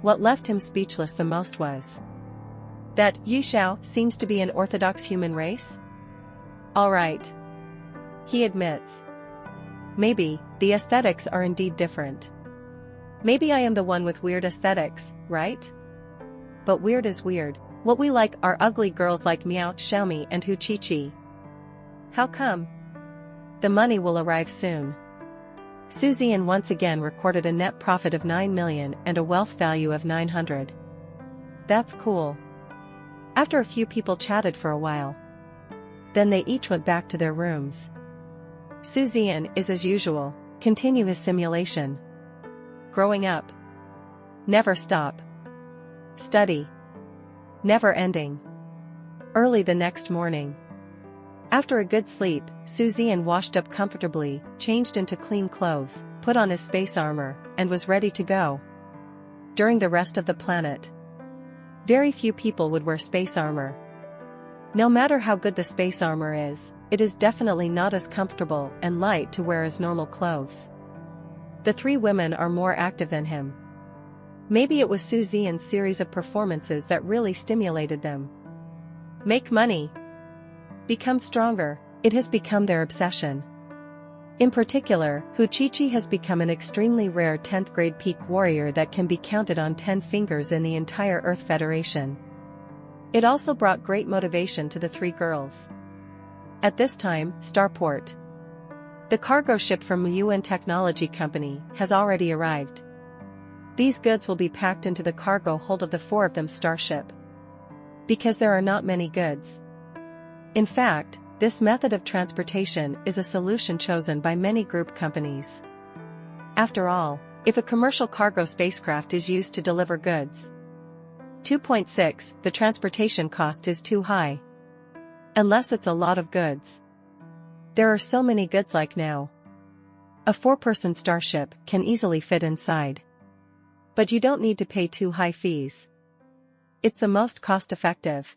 [SPEAKER 1] What left him speechless the most was that Yishao seems to be an orthodox human race? Alright. He admits. Maybe, the aesthetics are indeed different. Maybe I am the one with weird aesthetics, right? But weird is weird. What we like are ugly girls like Miao Xiaomi and Hu Qiqi. How come? The money will arrive soon. Zian once again recorded a net profit of 9 million and a wealth value of 900. That's cool. After a few people chatted for a while. Then they each went back to their rooms. Zian is as usual, continue his simulation. Growing up. Never stop. Study. Never ending. Early the next morning. After a good sleep, Zian washed up comfortably, changed into clean clothes, put on his space armor, and was ready to go. During the rest of the planet. Very few people would wear space armor. No matter how good the space armor is, it is definitely not as comfortable and light to wear as normal clothes. The three women are more active than him. Maybe it was Zian's series of performances that really stimulated them. Make money. Become stronger, it has become their obsession. In particular, Hu Qiqi has become an extremely rare 10th grade peak warrior that can be counted on 10 fingers in the entire Earth Federation. It also brought great motivation to the three girls. At this time, Starport. The cargo ship from UN Technology Company has already arrived. These goods will be packed into the cargo hold of the four of them Starship. Because there are not many goods. In fact, this method of transportation is a solution chosen by many group companies. After all, if a commercial cargo spacecraft is used to deliver goods, 2.6, the transportation cost is too high. Unless it's a lot of goods. There are so many goods like now. A 4-person starship can easily fit inside. But you don't need to pay too high fees. It's the most cost-effective.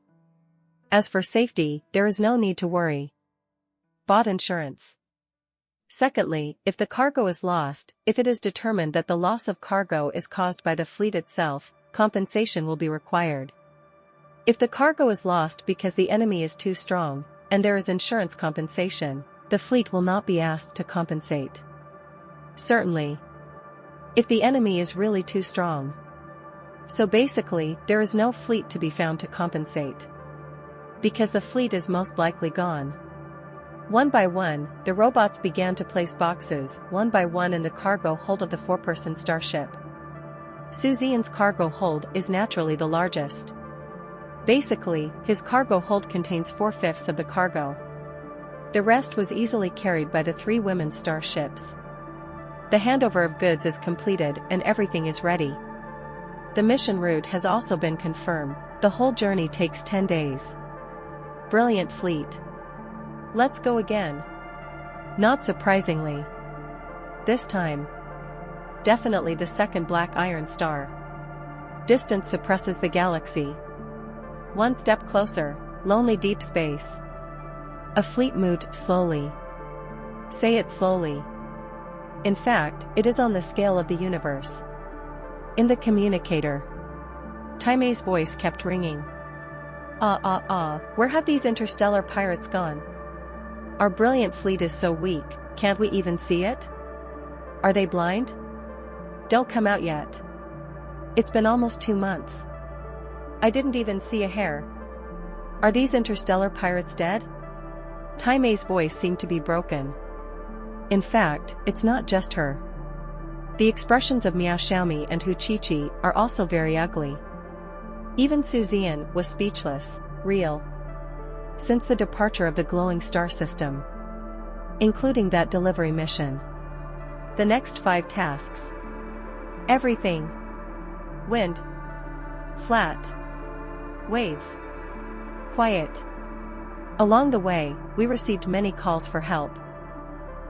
[SPEAKER 1] As for safety, there is no need to worry. Bought insurance. Secondly, if the cargo is lost, if it is determined that the loss of cargo is caused by the fleet itself, compensation will be required. If the cargo is lost because the enemy is too strong, and there is insurance compensation, the fleet will not be asked to compensate. Certainly. If the enemy is really too strong. So basically, there is no fleet to be found to compensate. Because the fleet is most likely gone. One by one, the robots began to place boxes, one by one in the cargo hold of the 4-person starship. Zian's cargo hold is naturally the largest. Basically, his cargo hold contains 4/5 of the cargo. The rest was easily carried by the 3 women's starships. The handover of goods is completed and everything is ready. The mission route has also been confirmed. The whole journey takes 10 days. Brilliant fleet. Let's go again. Not surprisingly. This time, definitely the second black iron star. Distance suppresses the galaxy. One step closer, lonely deep space. A fleet moved slowly. Say it slowly. In fact, it is on the scale of the universe. In the communicator, Taime's voice kept ringing. Where have these interstellar pirates gone? Our brilliant fleet is so weak, can't we even see it? Are they blind? Don't come out yet. It's been almost 2 months. I didn't even see a hair. Are these interstellar pirates dead? Taime's voice seemed to be broken. In fact, it's not just her. The expressions of Miao Xiaomi and Hu Qiqi are also very ugly. Even Zian was speechless, real. Since the departure of the glowing star system, including that delivery mission. The next 5 tasks. Everything. Wind. Flat. Waves. Quiet. Along the way, we received many calls for help.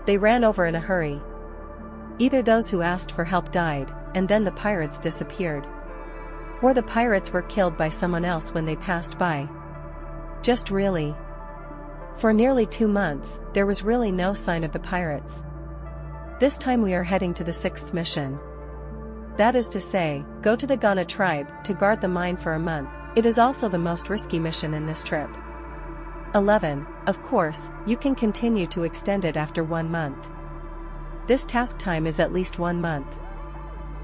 [SPEAKER 1] They ran over in a hurry. Either those who asked for help died, and then the pirates disappeared. Or the pirates were killed by someone else when they passed by. Just really. For nearly 2 months, there was really no sign of the pirates. This time we are heading to the 6th mission. That is to say, go to the Ganan tribe to guard the mine for a month. It is also the most risky mission in this trip. 11. Of course, you can continue to extend it after 1 month. This task time is at least 1 month.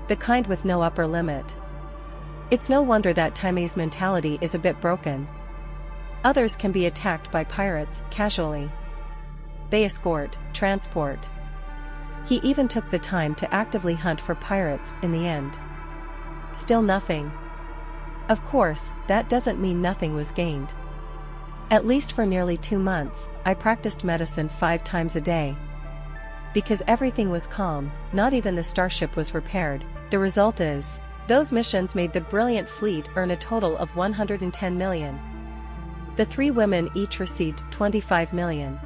[SPEAKER 1] The kind with no upper limit. It's no wonder that Taime's mentality is a bit broken. Others can be attacked by pirates casually. They escort, transport. He even took the time to actively hunt for pirates in the end. Still nothing. Of course, that doesn't mean nothing was gained. At least for nearly 2 months, I practiced medicine 5 times a day. Because everything was calm, not even the starship was repaired. The result is, those missions made the brilliant fleet earn a total of 110 million. The 3 women each received 25 million.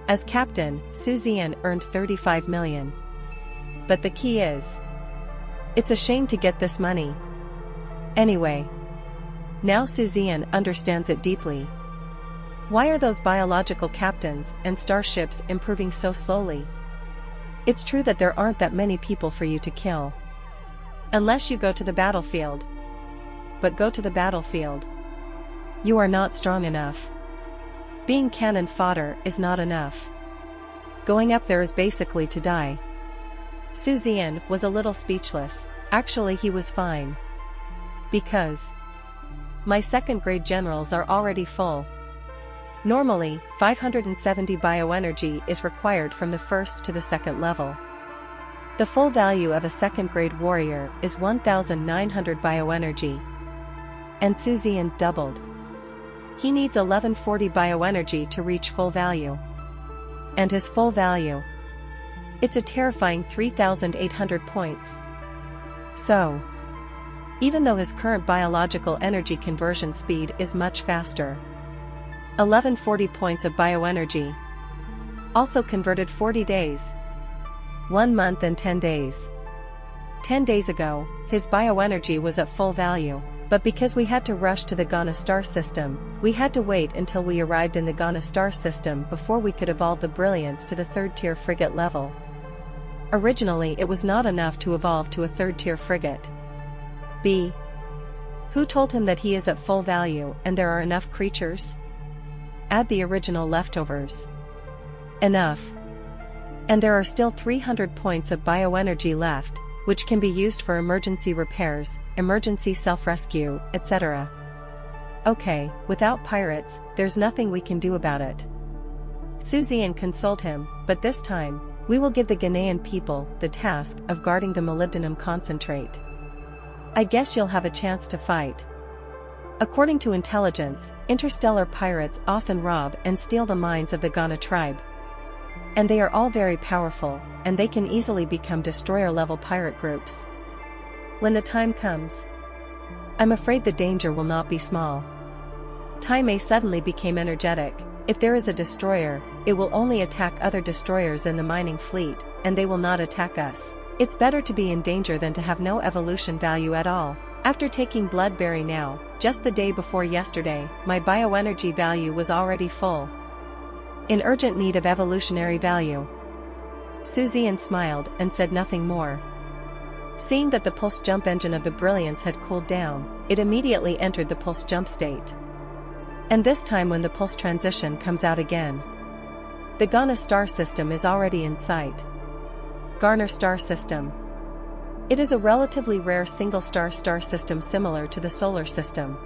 [SPEAKER 1] As captain, Zian earned 35 million. But the key is, it's a shame to get this money. Anyway. Now Zian understands it deeply. Why are those biological captains and starships improving so slowly? It's true that there aren't that many people for you to kill. Unless you go to the battlefield. But go to the battlefield. You are not strong enough. Being cannon fodder is not enough. Going up there is basically to die. Zian was a little speechless. Actually, he was fine. Because my 2nd grade generals are already full. Normally, 570 bioenergy is required from the 1st to the 2nd level. The full value of a 2nd grade warrior is 1900 bioenergy. And Zian doubled. He needs 1140 bioenergy to reach full value. And his full value. It's a terrifying 3800 points. So, even though his current biological energy conversion speed is much faster. 1140 points of bioenergy. Also converted 40 days. 1 month and 10 days. 10 days ago, his bioenergy was at full value, but because we had to rush to the Ganan star system, we had to wait until we arrived in the Ganan star system before we could evolve the Brilliance to the 3rd tier frigate level. Originally it was not enough to evolve to a 3rd tier frigate. B. Who told him that he is at full value and there are enough creatures? Add the original leftovers. Enough. And there are still 300 points of bioenergy left, which can be used for emergency repairs, emergency self-rescue, etc. Okay, without pirates, there's nothing we can do about it. Zian consoled him, but this time, we will give the Ghanaian people the task of guarding the molybdenum concentrate. I guess you'll have a chance to fight. According to intelligence, interstellar pirates often rob and steal the mines of the Ganan tribe. And they are all very powerful, and they can easily become destroyer-level pirate groups. When the time comes, I'm afraid the danger will not be small. Taime suddenly became energetic. If there is a destroyer, it will only attack other destroyers in the mining fleet, and they will not attack us. It's better to be in danger than to have no evolution value at all. After taking Bloodberry now, just the day before yesterday, my bioenergy value was already full. In urgent need of evolutionary value. Zian smiled and said nothing more. Seeing that the pulse jump engine of the Brilliance had cooled down, it immediately entered the pulse jump state. And this time when the pulse transition comes out again, the Ganan star system is already in sight. Ganan star system. It is a relatively rare single-star star system similar to the solar system.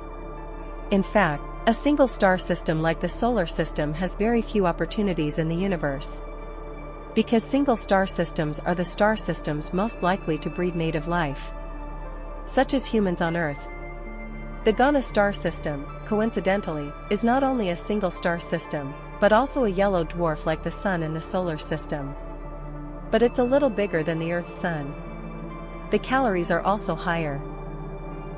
[SPEAKER 1] In fact, a single star system like the solar system has very few opportunities in the universe. Because single star systems are the star systems most likely to breed native life, such as humans on Earth. The Ganan star system, coincidentally, is not only a single star system, but also a yellow dwarf like the Sun in the solar system. But it's a little bigger than the Earth's Sun. The calories are also higher.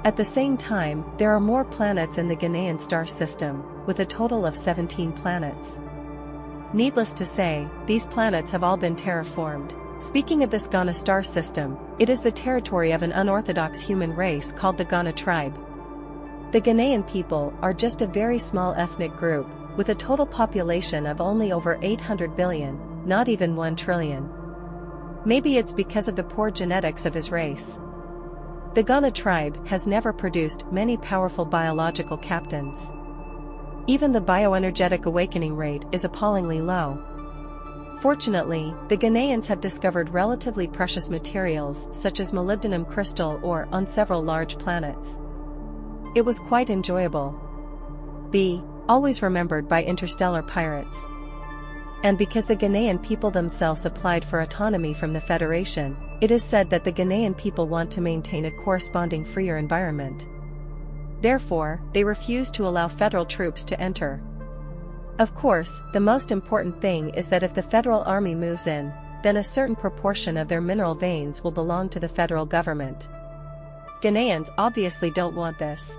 [SPEAKER 1] At the same time, there are more planets in the Ganan star system, with a total of 17 planets. Needless to say, these planets have all been terraformed. Speaking of this Ganan star system, it is the territory of an unorthodox human race called the Ganan tribe. The Ganan people are just a very small ethnic group, with a total population of only over 800 billion, not even 1 trillion. Maybe it's because of the poor genetics of his race. The Ganan tribe has never produced many powerful biological captains. Even the bioenergetic awakening rate is appallingly low. Fortunately, the Ganans have discovered relatively precious materials such as molybdenum crystal ore on several large planets. It was quite enjoyable. Always remembered by interstellar pirates. And because the Ganan people themselves applied for autonomy from the Federation, it is said that the Ganan people want to maintain a corresponding freer environment. Therefore, they refuse to allow federal troops to enter. Of course, the most important thing is that if the federal army moves in, then a certain proportion of their mineral veins will belong to the federal government. Ganans obviously don't want this.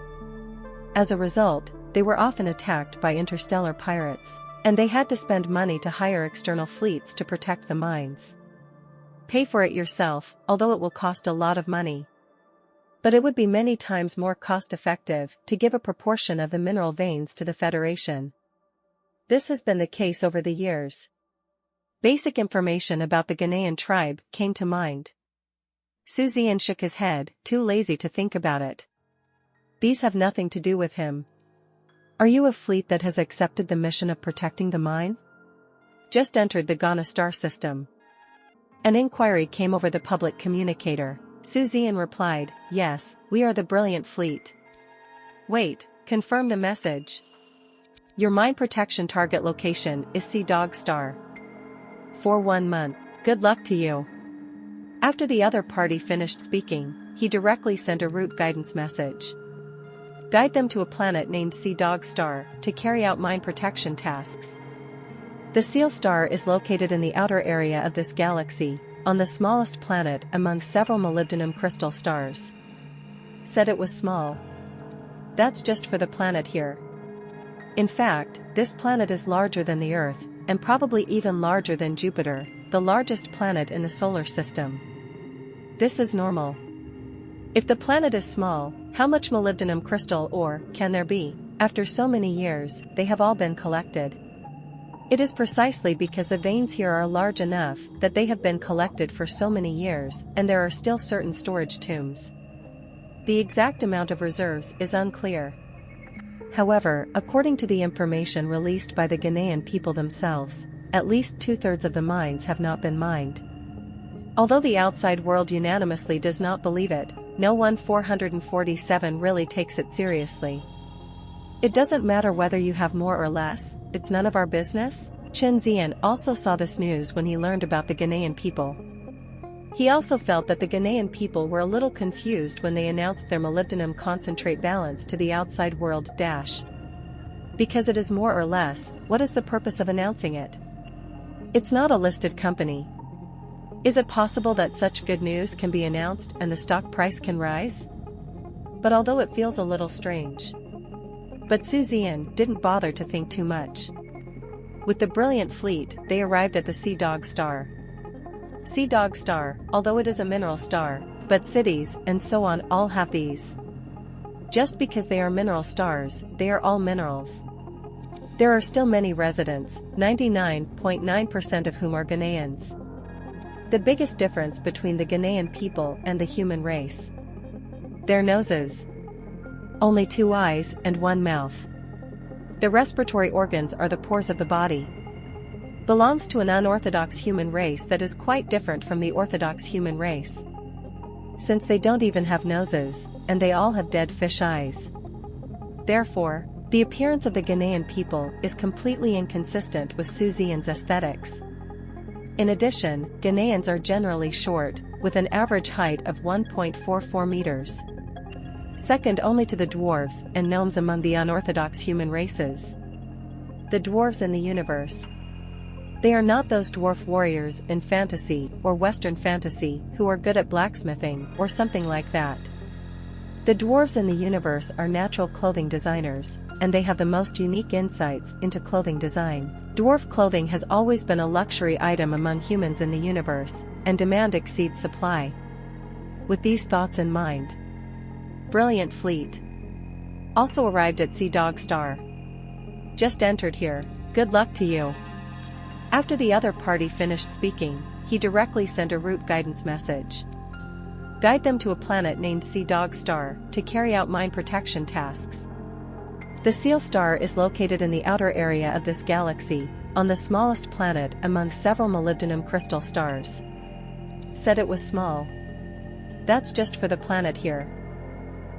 [SPEAKER 1] As a result, they were often attacked by interstellar pirates, and they had to spend money to hire external fleets to protect the mines. Pay for it yourself, although it will cost a lot of money. But it would be many times more cost-effective to give a proportion of the mineral veins to the Federation. This has been the case over the years. Basic information about the Ganan tribe came to mind. Zian shook his head, too lazy to think about it. These have nothing to do with him. Are you a fleet that has accepted the mission of protecting the mine? Just entered the Ganan star system. An inquiry came over the public communicator. Zian replied, yes, we are the Brilliant Fleet. Wait, confirm the message. Your mine protection target location is Sea Dog Star. For 1 month, good luck to you. After the other party finished speaking, he directly sent a route guidance message. Guide them to a planet named Sea Dog Star to carry out mine protection tasks. The Seal Star is located in the outer area of this galaxy, on the smallest planet among several molybdenum crystal stars. Said it was small. That's just for the planet here. In fact, this planet is larger than the Earth, and probably even larger than Jupiter, the largest planet in the solar system. This is normal. If the planet is small, how much molybdenum crystal ore can there be? After so many years, they have all been collected. It is precisely because the veins here are large enough that they have been collected for so many years, and there are still certain storage tombs. The exact amount of reserves is unclear. However, according to the information released by the Ganan people themselves, at least 2/3 of the mines have not been mined. Although the outside world unanimously does not believe it, no one 447 really takes it seriously. It doesn't matter whether you have more or less, it's none of our business. Zian also saw this news when he learned about the Ganan people. He also felt that the Ganan people were a little confused when they announced their molybdenum concentrate balance to the outside world. Because it is more or less, what is the purpose of announcing it? It's not a listed company. Is it possible that such good news can be announced and the stock price can rise? But although it feels a little strange. But Zian didn't bother to think too much. With the Brilliant Fleet, they arrived at the Sea Dog Star. Sea dog star, although it is a mineral star, but cities and so on all have these. Just because they are mineral stars, they are all minerals. There are still many residents, 99.9% of whom are Ghanaians. The biggest difference between the Ghanaian people and the human race. Their noses. Only 2 eyes and 1 mouth. The respiratory organs are the pores of the body. Belongs to an unorthodox human race that is quite different from the orthodox human race. Since they don't even have noses, and they all have dead fish eyes. Therefore, the appearance of the Ghanaian people is completely inconsistent with Zian's aesthetics. In addition, Ghanaians are generally short, with an average height of 1.44 meters. Second only to the dwarves and gnomes among the unorthodox human races. The dwarves in the universe. They are not those dwarf warriors in fantasy or Western fantasy who are good at blacksmithing or something like that. The dwarves in the universe are natural clothing designers, and they have the most unique insights into clothing design. Dwarf clothing has always been a luxury item among humans in the universe, and demand exceeds supply. With these thoughts in mind, Brilliant fleet also arrived at Sea Dog Star. Just entered here, good luck to you. After the other party finished speaking, he directly sent a route guidance message. Guide them to a planet named Sea Dog Star to carry out mine protection tasks. The Seal Star is located in the outer area of this galaxy, on the smallest planet among several molybdenum crystal stars. Said it was small. That's just for the planet here.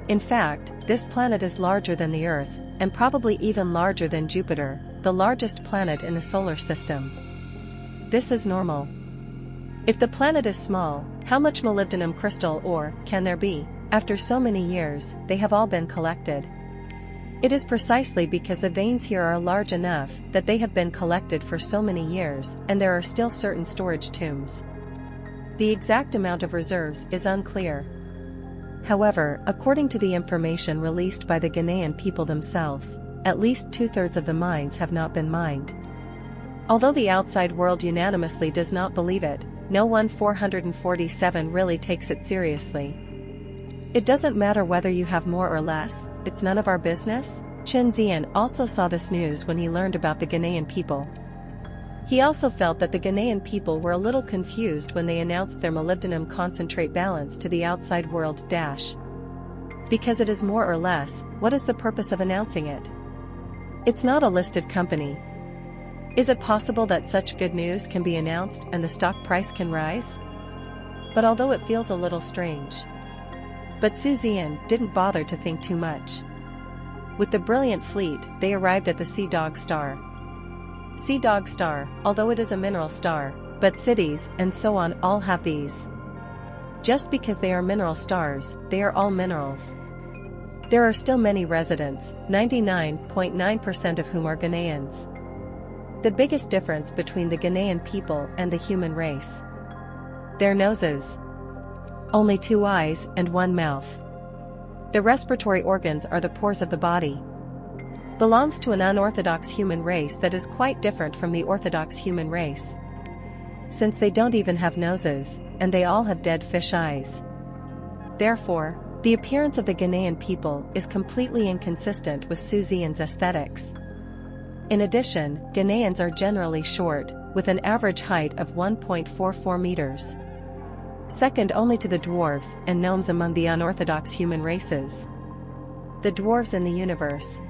[SPEAKER 1] In fact, this planet is larger than the Earth, and probably even larger than Jupiter, the largest planet in the solar system. This is normal. If the planet is small, how much molybdenum crystal ore can there be? After so many years, they have all been collected. It is precisely because the veins here are large enough that they have been collected for so many years, and there are still certain storage tombs. The exact amount of reserves is unclear. However, according to the information released by the Ghanaian people themselves, at least 2/3 of the mines have not been mined. Although the outside world unanimously does not believe it, no one 447 really takes it seriously. It doesn't matter whether you have more or less, it's none of our business. Zian also saw this news when he learned about the Ghanaian people. He also felt that the Ghanaian people were a little confused when they announced their molybdenum concentrate balance to the outside world. Because it is more or less, what is the purpose of announcing it? It's not a listed company. Is it possible that such good news can be announced and the stock price can rise? But although it feels a little strange. But Zian didn't bother to think too much. With the Brilliant fleet, they arrived at the Sea Dog Star. Sea Dog Star, although it is a mineral star, but cities and so on all have these. Just because they are mineral stars, they are all minerals. There are still many residents, 99.9% of whom are Ghanaians. The biggest difference between the Ghanaian people and the human race. Their noses. Only 2 eyes and 1 mouth. The respiratory organs are the pores of the body. Belongs to an unorthodox human race that is quite different from the orthodox human race. Since they don't even have noses, and they all have dead fish eyes. Therefore, the appearance of the Ghanaian people is completely inconsistent with Zian's aesthetics. In addition, Ghanaians are generally short, with an average height of 1.44 meters. Second only to the dwarves and gnomes among the unorthodox human races. The dwarves in the universe.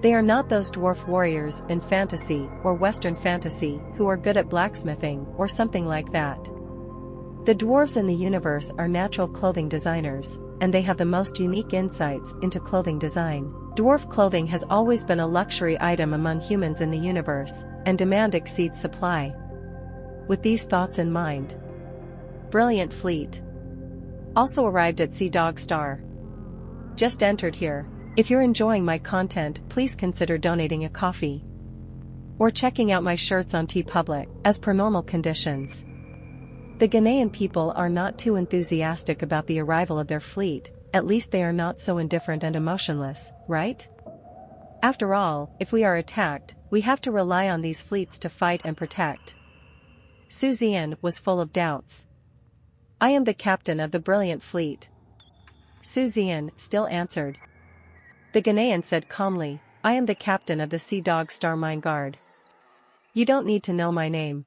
[SPEAKER 1] They are not those dwarf warriors in fantasy or Western fantasy who are good at blacksmithing or something like that. The dwarves in the universe are natural clothing designers, and they have the most unique insights into clothing design. Dwarf clothing has always been a luxury item among humans in the universe, and demand exceeds supply. With these thoughts in mind, Brilliant fleet also arrived at Sea Dog Star. Just entered here. If you're enjoying my content, please consider donating a coffee or checking out my shirts on TeePublic, as per normal conditions. The Ghanaian people are not too enthusiastic about the arrival of their fleet, at least they are not so indifferent and emotionless, right? After all, if we are attacked, we have to rely on these fleets to fight and protect. Zian was full of doubts. I am the captain of the Brilliant fleet. Zian still answered. The Ganan said calmly, I am the captain of the Sea Dog Star Mine Guard. You don't need to know my name.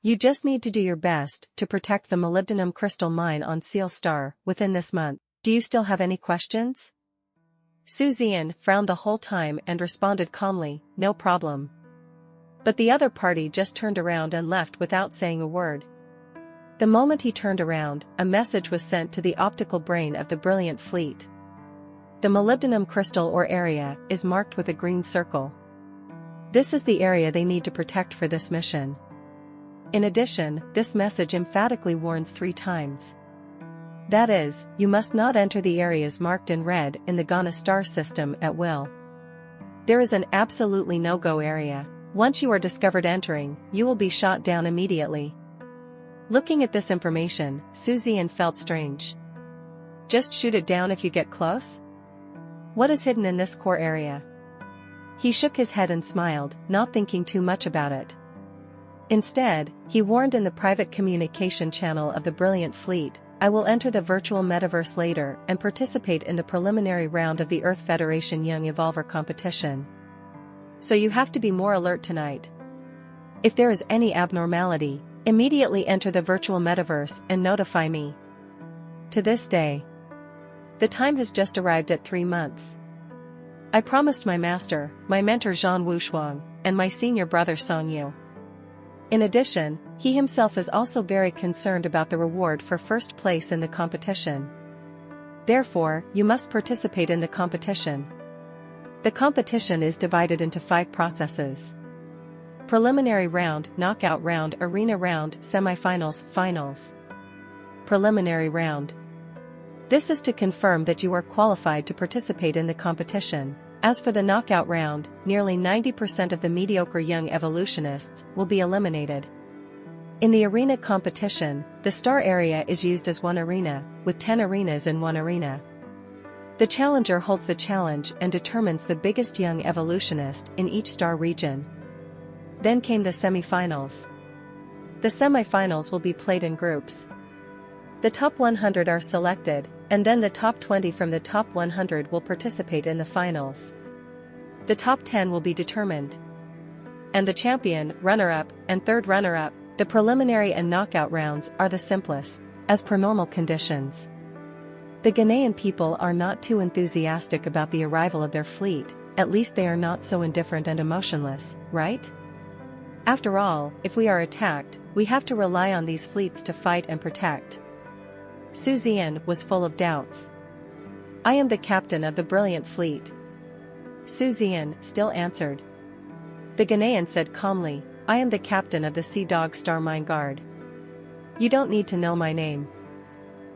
[SPEAKER 1] You just need to do your best to protect the molybdenum crystal mine on Seal Star within this month. Do you still have any questions? Zian frowned the whole time and responded calmly, no problem. But the other party just turned around and left without saying a word. The moment he turned around, a message was sent to the optical brain of the Brilliant fleet. The molybdenum crystal or area is marked with a green circle. This is the area they need to protect for this mission. In addition, this message emphatically warns 3 times. That is, you must not enter the areas marked in red in the Ganan star system at will. There is an absolutely no-go area. Once you are discovered entering, you will be shot down immediately. Looking at this information, Zian felt strange. Just shoot it down if you get close? What is hidden in this core area? He shook his head and smiled, not thinking too much about it. Instead, he warned in the private communication channel of the Brilliant fleet, I will enter the virtual metaverse later and participate in the preliminary round of the Earth Federation Young Evolver competition. So you have to be more alert tonight. If there is any abnormality, immediately enter the virtual metaverse and notify me. To this day. The time has just arrived at 3 months. I promised my master, my mentor Zhan Wushuang, and my senior brother Song Yu. In addition, he himself is also very concerned about the reward for first place in the competition. Therefore, you must participate in the competition. The competition is divided into 5 processes. Preliminary round, knockout round, arena round, semifinals, finals. Preliminary round. This is to confirm that you are qualified to participate in the competition. As for the knockout round, nearly 90% of the mediocre young evolutionists will be eliminated. In the arena competition, the star area is used as one arena, with 10 arenas in one arena. The challenger holds the challenge and determines the biggest young evolutionist in each star region. Then came the semifinals. The semifinals will be played in groups. The top 100 are selected, and then the top 20 from the top 100 will participate in the finals. The top 10 will be determined. And the champion, runner-up, and third runner-up. The preliminary and knockout rounds are the simplest, as per normal conditions. The Ghanaian people are not too enthusiastic about the arrival of their fleet, at least they are not so indifferent and emotionless, right? After all, if we are attacked, we have to rely on these fleets to fight and protect. Zian was full of doubts. I am the captain of the Brilliant fleet. Zian still answered. The Ghanaian said calmly, I am the captain of the Sea Dog Star Mine Guard. You don't need to know my name.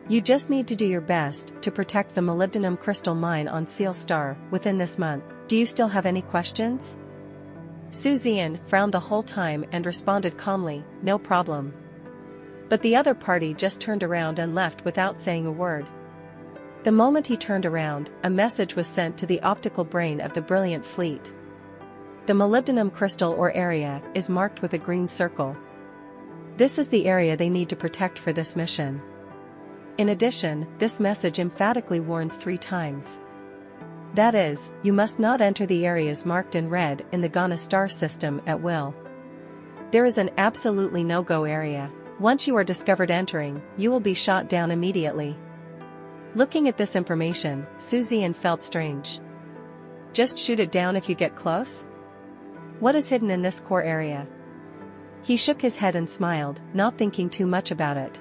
[SPEAKER 1] You just need to do your best to protect the molybdenum crystal mine on Seal Star within this month. Do you still have any questions? Zian frowned the whole time and responded calmly, no problem. But the other party just turned around and left without saying a word. The moment he turned around, a message was sent to the optical brain of the Brilliant fleet. The molybdenum crystal or area is marked with a green circle. This is the area they need to protect for this mission. In addition, this message emphatically warns 3 times. That is, you must not enter the areas marked in red in the Ganan star system at will. There is an absolutely no-go area. Once you are discovered entering, you will be shot down immediately. Looking at this information, Zian felt strange. Just shoot it down if you get close? What is hidden in this core area? He shook his head and smiled, not thinking too much about it.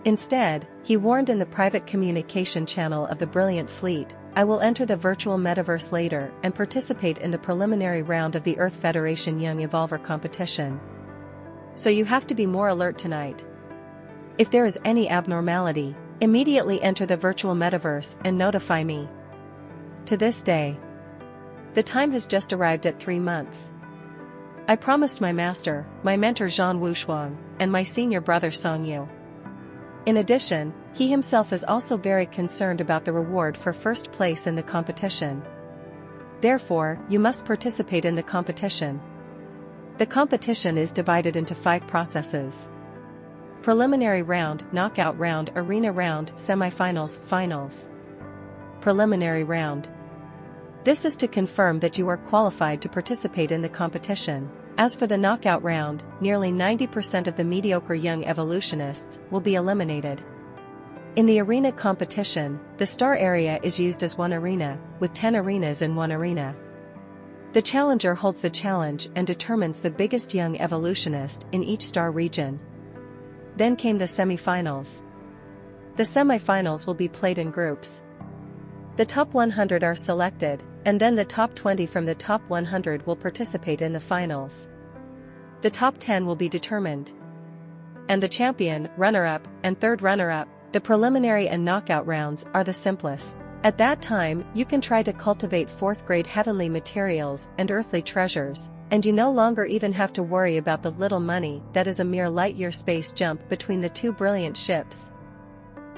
[SPEAKER 1] Instead, he warned in the private communication channel of the Brilliant fleet, I will enter the virtual metaverse later and participate in the preliminary round of the Earth Federation Young Evolver competition. So you have to be more alert tonight. If there is any abnormality, immediately enter the virtual metaverse and notify me. To this day. The time has just arrived at 3 months. I promised my master, my mentor Zhan Wushuang, and my senior brother Song Yu. In addition, he himself is also very concerned about the reward for first place in the competition. Therefore, you must participate in the competition. The competition is divided into 5 processes: preliminary round, knockout round, arena round, semifinals, finals. Preliminary round. This is to confirm that you are qualified to participate in the competition. As for the knockout round, nearly 90% of the mediocre young evolutionists will be eliminated. In the arena competition, the star area is used as one arena, with 10 arenas in one arena. The challenger holds the challenge and determines the biggest young evolutionist in each star region. Then came the semifinals. The semifinals will be played in groups. The top 100 are selected, and then the top 20 from the top 100 will participate in the finals. The top 10 will be determined. And the champion, runner-up, and third runner-up. The preliminary and knockout rounds are the simplest. At that time, you can try to cultivate 4th grade heavenly materials and earthly treasures, and you no longer even have to worry about the little money that is a mere light-year space jump between the 2 brilliant ships.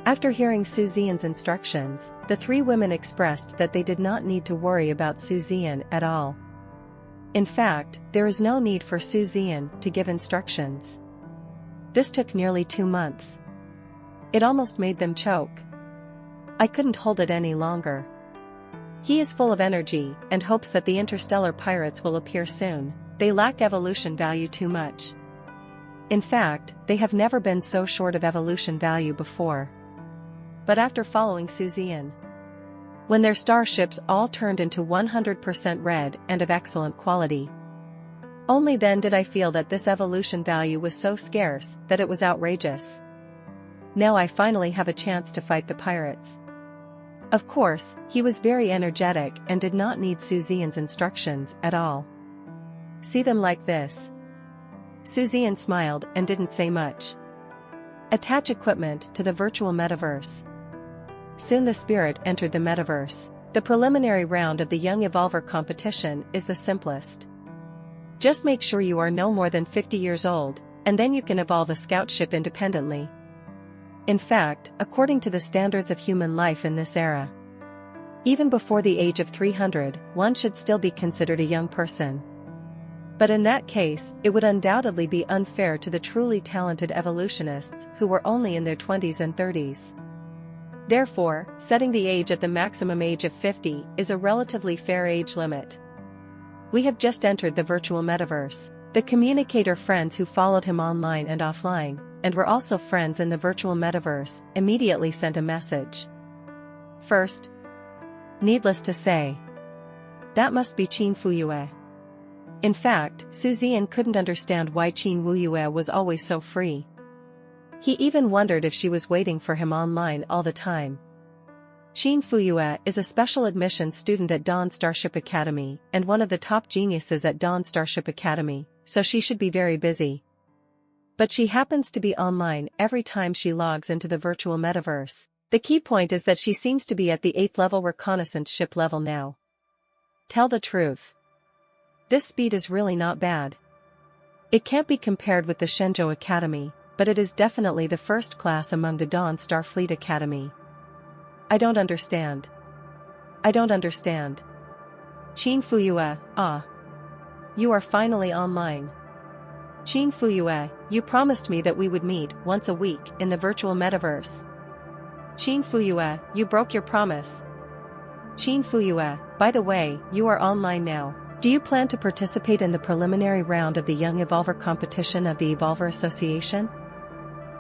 [SPEAKER 1] After hearing Zian's instructions, the 3 women expressed that they did not need to worry about Zian at all. In fact, there is no need for Zian to give instructions. This took nearly 2 months. It almost made them choke. I couldn't hold it any longer. He is full of energy and hopes that the interstellar pirates will appear soon. They lack evolution value too much. In fact, they have never been so short of evolution value before. But after following Zian, when their starships all turned into 100% red and of excellent quality, only then did I feel that this evolution value was so scarce that it was outrageous. Now I finally have a chance to fight the pirates. Of course, he was very energetic and did not need Zian's instructions at all. See them like this. Zian smiled and didn't say much. Attach equipment to the virtual metaverse. Soon the spirit entered the metaverse. The preliminary round of the Young Evolver competition is the simplest. Just make sure you are no more than 50 years old, and then you can evolve a scout ship independently. In fact, according to the standards of human life in this era, even before the age of 300, one should still be considered a young person. But in that case, it would undoubtedly be unfair to the truly talented evolutionists who were only in their 20s and 30s. Therefore, setting the age at the maximum age of 50 is a relatively fair age limit. We have just entered the virtual metaverse. The communicator friends who followed him online and offline, and were also friends in the virtual metaverse, immediately sent a message. First, needless to say, that must be Qin Fuyue. In fact, Zian couldn't understand why Qin Fuyue was always so free. He even wondered if she was waiting for him online all the time. Qin Fuyue is a special admissions student at Dawn Starship Academy and one of the top geniuses at Dawn Starship Academy, so she should be very busy. But she happens to be online every time she logs into the virtual metaverse. The key point is that she seems to be at the 8th level reconnaissance ship level now. Tell the truth. This speed is really not bad. It can't be compared with the Shenzhou Academy, but it is definitely the first class among the Dawn Starfleet Academy. I don't understand. I don't understand. Qin Fuyue, ah. You are finally online. Qin Fuyue, you promised me that we would meet once a week in the virtual metaverse. Qin Fuyue, you broke your promise. Qin Fuyue, by the way, you are online now. Do you plan to participate in the preliminary round of the Young Evolver competition of the Evolver Association?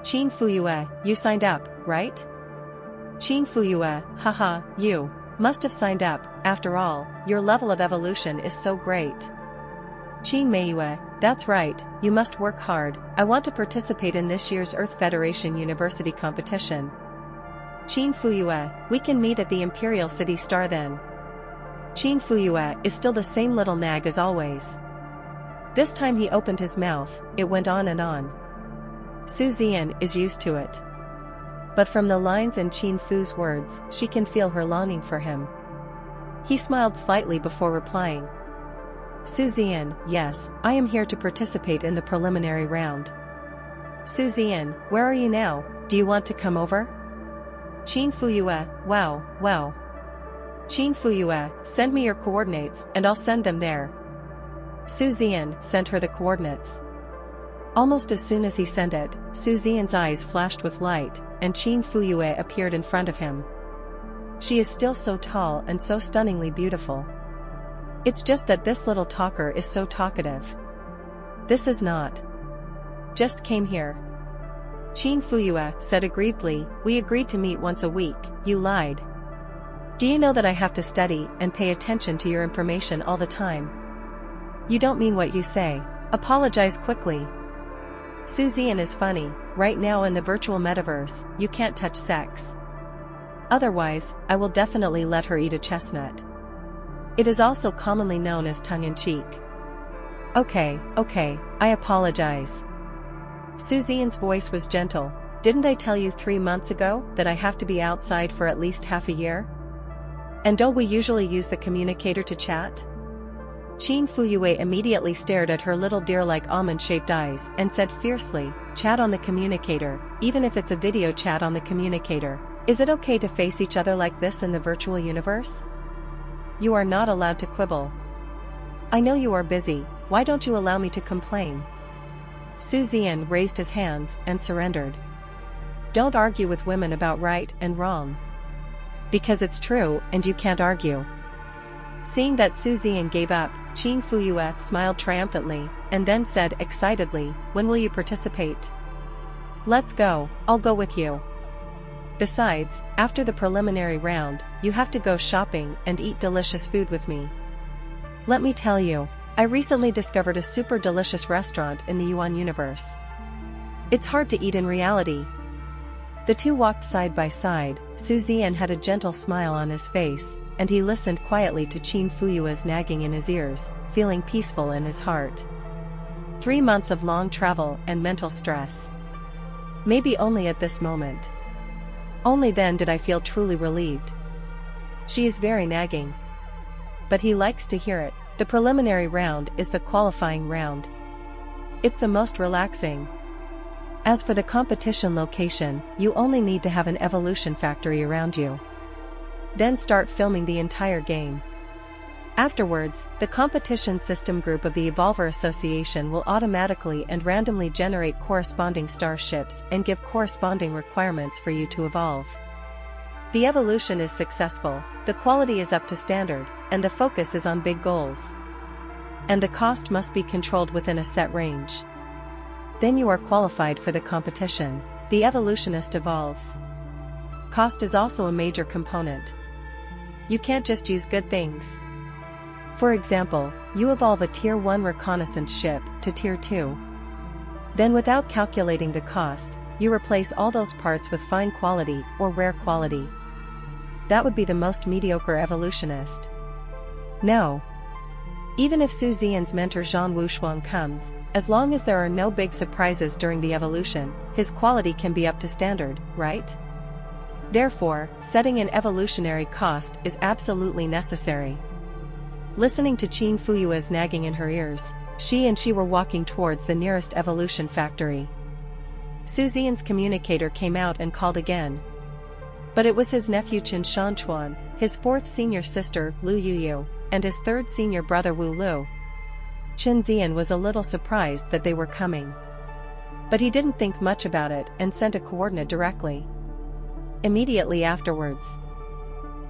[SPEAKER 1] Qin Fuyue, you signed up, right? Qin Fuyue, haha, you must have signed up. After all, your level of evolution is so great. Qin Meiyue, that's right, you must work hard. I want to participate in this year's Earth Federation University competition. Qin Fuyue, we can meet at the Imperial City Star then. Qin Fuyue is still the same little nag as always. This time he opened his mouth, it went on and on. Zian is used to it. But from the lines in Qin Fu's words, she can feel her longing for him. He smiled slightly before replying. Zian, yes, I am here to participate in the preliminary round. Zian, where are you now? Do you want to come over? Qin Fuyue, wow. Qin Fuyue, send me your coordinates and I'll send them there. Su Zian sent her the coordinates. Almost as soon as he sent it, Su Zian's eyes flashed with light, and Qin Fuyue appeared in front of him. She is still so tall and so stunningly beautiful. It's just that this little talker is so talkative. This is not. Just came here. Qin Fuyue said aggrievedly, we agreed to meet once a week, you lied. Do you know that I have to study and pay attention to your information all the time? You don't mean what you say. Apologize quickly. Su Zian is funny, right now in the virtual metaverse, you can't touch sex. Otherwise, I will definitely let her eat a chestnut. It is also commonly known as tongue-in-cheek. Okay, I apologize. Su Zian's voice was gentle. Didn't I tell you 3 months ago that I have to be outside for at least half a year? And don't we usually use the communicator to chat? Qin Fuyue immediately stared at her little deer-like almond-shaped eyes and said fiercely, chat on the communicator, even if it's a video chat on the communicator. Is it okay to face each other like this in the virtual universe? You are not allowed to quibble. I know you are busy, why don't you allow me to complain? Su Zian raised his hands and surrendered. Don't argue with women about right and wrong. Because it's true and you can't argue. Seeing that Su Zian gave up, Qin Fuyue smiled triumphantly, and then said excitedly, when will you participate? Let's go, I'll go with you. Besides, after the preliminary round, you have to go shopping and eat delicious food with me. Let me tell you, I recently discovered a super delicious restaurant in the Yuan universe. It's hard to eat in reality. The two walked side by side. Su Zian had a gentle smile on his face, and he listened quietly to Qin Fuyue's nagging in his ears, feeling peaceful in his heart. 3 months of long travel and mental stress. Maybe only at this moment. Only then did I feel truly relieved. She is very nagging. But he likes to hear it. The preliminary round is the qualifying round. It's the most relaxing. As for the competition location, you only need to have an evolution factory around you. Then start filming the entire game. Afterwards, the competition system group of the Evolver Association will automatically and randomly generate corresponding starships and give corresponding requirements for you to evolve. The evolution is successful, the quality is up to standard, and the focus is on big goals. And the cost must be controlled within a set range. Then you are qualified for the competition. The evolutionist evolves. Cost is also a major component. You can't just use good things. For example, you evolve a Tier 1 reconnaissance ship to Tier 2. Then without calculating the cost, you replace all those parts with fine quality or rare quality. That would be the most mediocre evolutionist. No. Even if Su Zian's mentor Zhang Wushuang comes, as long as there are no big surprises during the evolution, his quality can be up to standard, right? Therefore, setting an evolutionary cost is absolutely necessary. Listening to Qin Fuyue's nagging in her ears, she were walking towards the nearest evolution factory. Su Zian's communicator came out and called again. But it was his nephew Qin Shanchuan, his 4th senior sister, Lu Yuyu, and his 3rd senior brother Wu Lu. Qin Zian was a little surprised that they were coming. But he didn't think much about it and sent a coordinate directly. Immediately afterwards.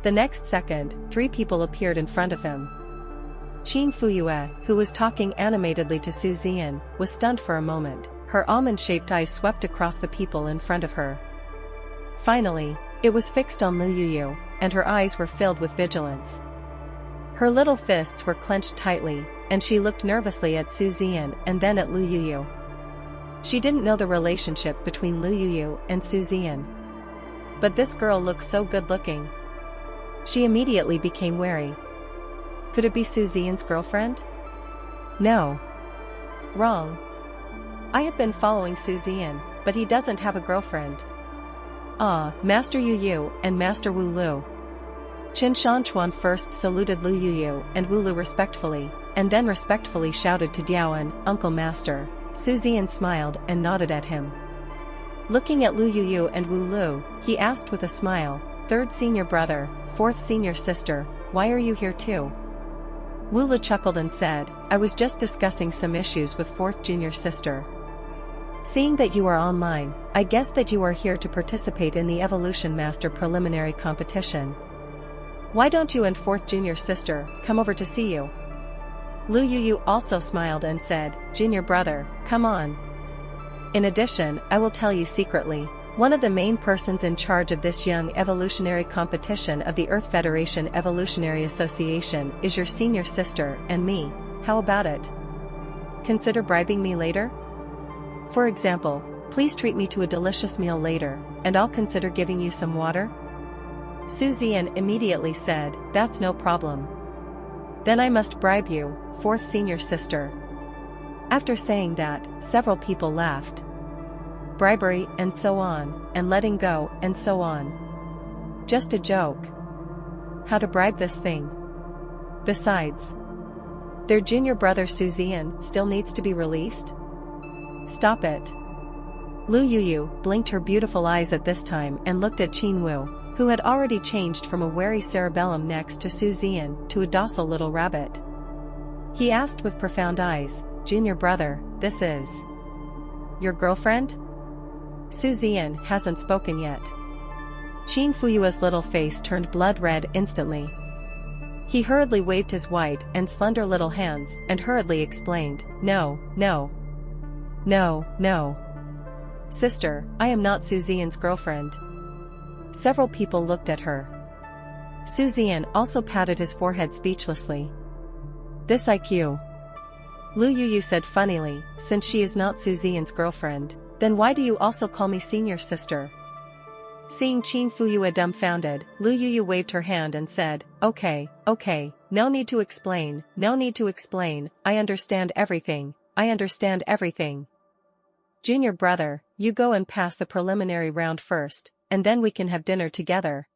[SPEAKER 1] The next second, 3 people appeared in front of him. Qin Fuyue, who was talking animatedly to Su Zian, was stunned for a moment. Her almond-shaped eyes swept across the people in front of her. Finally, it was fixed on Lu Yuyu, and her eyes were filled with vigilance. Her little fists were clenched tightly, and she looked nervously at Su Zian and then at Lu Yuyu. She didn't know the relationship between Lu Yuyu and Su Zian. But this girl looked so good-looking. She immediately became wary. Could it be Su Zian's girlfriend? No. Wrong. I have been following Su Zian, but he doesn't have a girlfriend. Ah, Master Yuyu and Master Wu Lu. Qin Shanchuan first saluted Lu Yuyu and Wu Lu respectfully, and then respectfully shouted to Diaoan, Uncle Master. Su Zian smiled and nodded at him. Looking at Lu Yuyu and Wu Lu, he asked with a smile, 3rd senior brother, 4th senior sister, why are you here too? Wula chuckled and said, I was just discussing some issues with 4th junior sister. Seeing that you are online, I guess that you are here to participate in the Evolution Master preliminary competition. Why don't you and 4th junior sister come over to see you? Lu Yuyu also smiled and said, Junior brother, come on. In addition, I will tell you secretly, one of the main persons in charge of this young evolutionary competition of the Earth Federation Evolutionary Association is your senior sister and me. How about it? Consider bribing me later? For example, please treat me to a delicious meal later, and I'll consider giving you some water. Zian immediately said, that's no problem. Then I must bribe you, 4th senior sister. After saying that, several people laughed. Bribery and so on, and letting go and so on. Just a joke. How to bribe this thing? Besides, their junior brother Zian still needs to be released? Stop it. Lu Yuyu blinked her beautiful eyes at this time and looked at Qinwu, who had already changed from a wary cerebellum next to Zian to a docile little rabbit. He asked with profound eyes, Junior brother, this is your girlfriend? Zian hasn't spoken yet. Qin Fuyua's little face turned blood red instantly. He hurriedly waved his white and slender little hands and hurriedly explained, No. Sister, I am not Zian's girlfriend. Several people looked at her. Zian also patted his forehead speechlessly. This IQ. Lu Yuyu said funnily, since she is not Zian's girlfriend, then why do you also call me senior sister? Seeing Qin Fuyua dumbfounded, Lu Yuyu waved her hand and said, Okay, no need to explain, I understand everything. Junior brother, you go and pass the preliminary round first, and then we can have dinner together.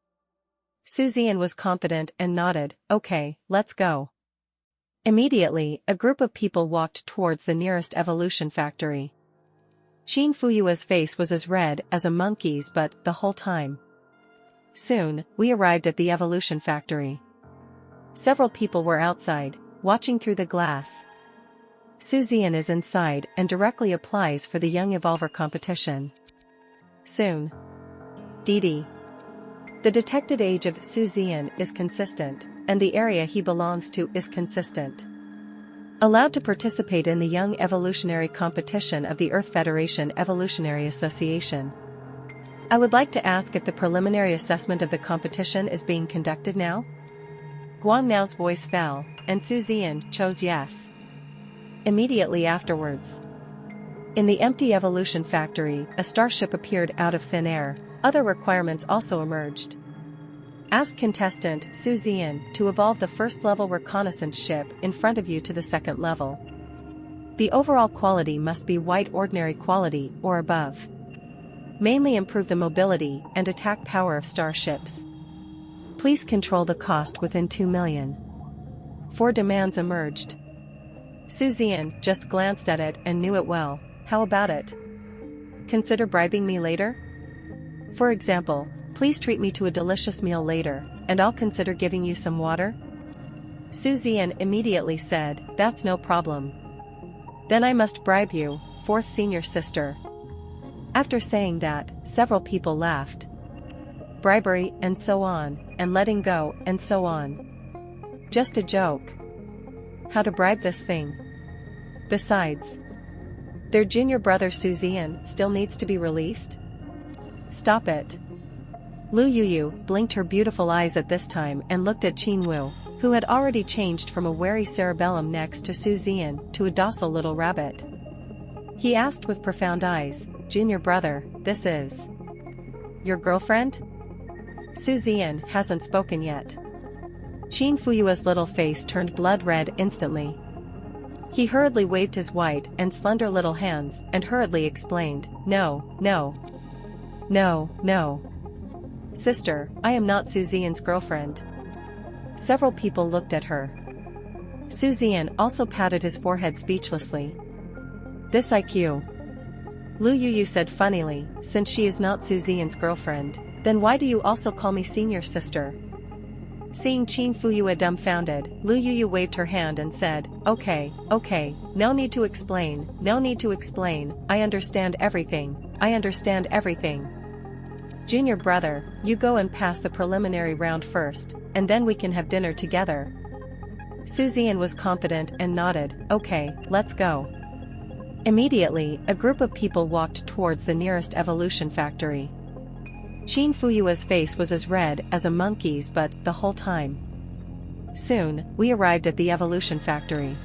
[SPEAKER 1] Zian was confident and nodded, okay, let's go. Immediately, a group of people walked towards the nearest evolution factory. Qin Fuyua's face was as red as a monkey's but the whole time. Soon, we arrived at the evolution factory. Several people were outside, watching through the glass. Zian is inside and directly applies for the Young Evolver competition. Soon. Didi. The detected age of Zian is consistent, and the area he belongs to is consistent. Allowed to participate in the Young Evolutionary competition of the Earth Federation Evolutionary Association. I would like to ask if the preliminary assessment of the competition is being conducted now? Guangnao's voice fell, and Zian chose yes. Immediately afterwards. In the empty evolution factory, a starship appeared out of thin air. Other requirements also emerged. Ask contestant Zian to evolve the first level reconnaissance ship in front of you to the second level. The overall quality must be white ordinary quality or above. Mainly improve the mobility and attack power of starships. Please control the cost within 2 million. 4 demands emerged. Zian just glanced at it and knew it well. How about it? Consider bribing me later? For example, please treat me to a delicious meal later, and I'll consider giving you some water. Zian immediately said, that's no problem. Then I must bribe you, 4th senior sister. After saying that, several people laughed. Bribery and so on, and letting go and so on. Just a joke. How to bribe this thing? Besides, their junior brother Zian still needs to be released? Stop it. Lu Yuyu blinked her beautiful eyes at this time and looked at Qinwu, who had already changed from a wary cerebellum next to Zian to a docile little rabbit. He asked with profound eyes, Junior brother, this is your girlfriend? Zian hasn't spoken yet. Qin Fuyua's little face turned blood red instantly. He hurriedly waved his white and slender little hands and hurriedly explained, No. Sister, I am not Zian's girlfriend. Several people looked at her. Zian also patted his forehead speechlessly. This IQ. Lu Yuyu said funnily, since she is not Zian's girlfriend, then why do you also call me senior sister? Seeing Qin Fuyue dumbfounded, Lu Yuyu waved her hand and said, okay, no need to explain, I understand everything, Junior brother, you go and pass the preliminary round first, and then we can have dinner together. Zian was confident and nodded, okay, let's go. Immediately, a group of people walked towards the nearest evolution factory. Qin Fuyue's face was as red as a monkey's but the whole time. Soon, we arrived at the evolution factory.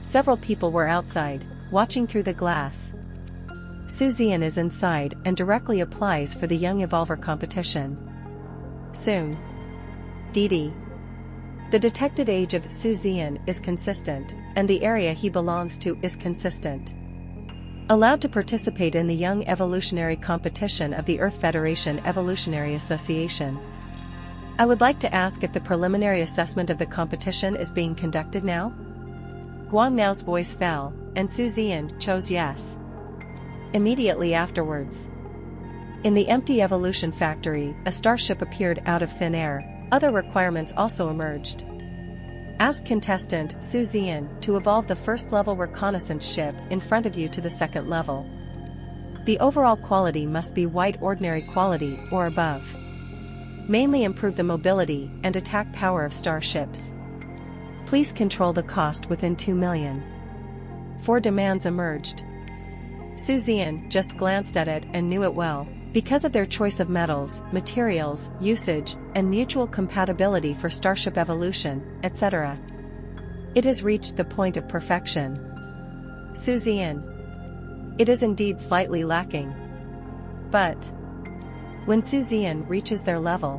[SPEAKER 1] Several people were outside, watching through the glass. Zian is inside and directly applies for the Young Evolver competition. Soon. Didi. The detected age of Zian is consistent, and the area he belongs to is consistent. Allowed to participate in the Young Evolutionary competition of the Earth Federation Evolutionary Association. I would like to ask if the preliminary assessment of the competition is being conducted now? Guang Nao's voice fell, and Zian chose yes. Immediately afterwards. In the empty evolution factory, a starship appeared out of thin air. Other requirements also emerged. Ask contestant Zian to evolve the first level reconnaissance ship in front of you to the second level. The overall quality must be white ordinary quality or above. Mainly improve the mobility and attack power of starships. Please control the cost within 2 million. 4 demands emerged. Zian just glanced at it and knew it well. Because of their choice of metals, materials, usage, and mutual compatibility for starship evolution, etc. It has reached the point of perfection. Zian. It is indeed slightly lacking. But when Zian reaches their level,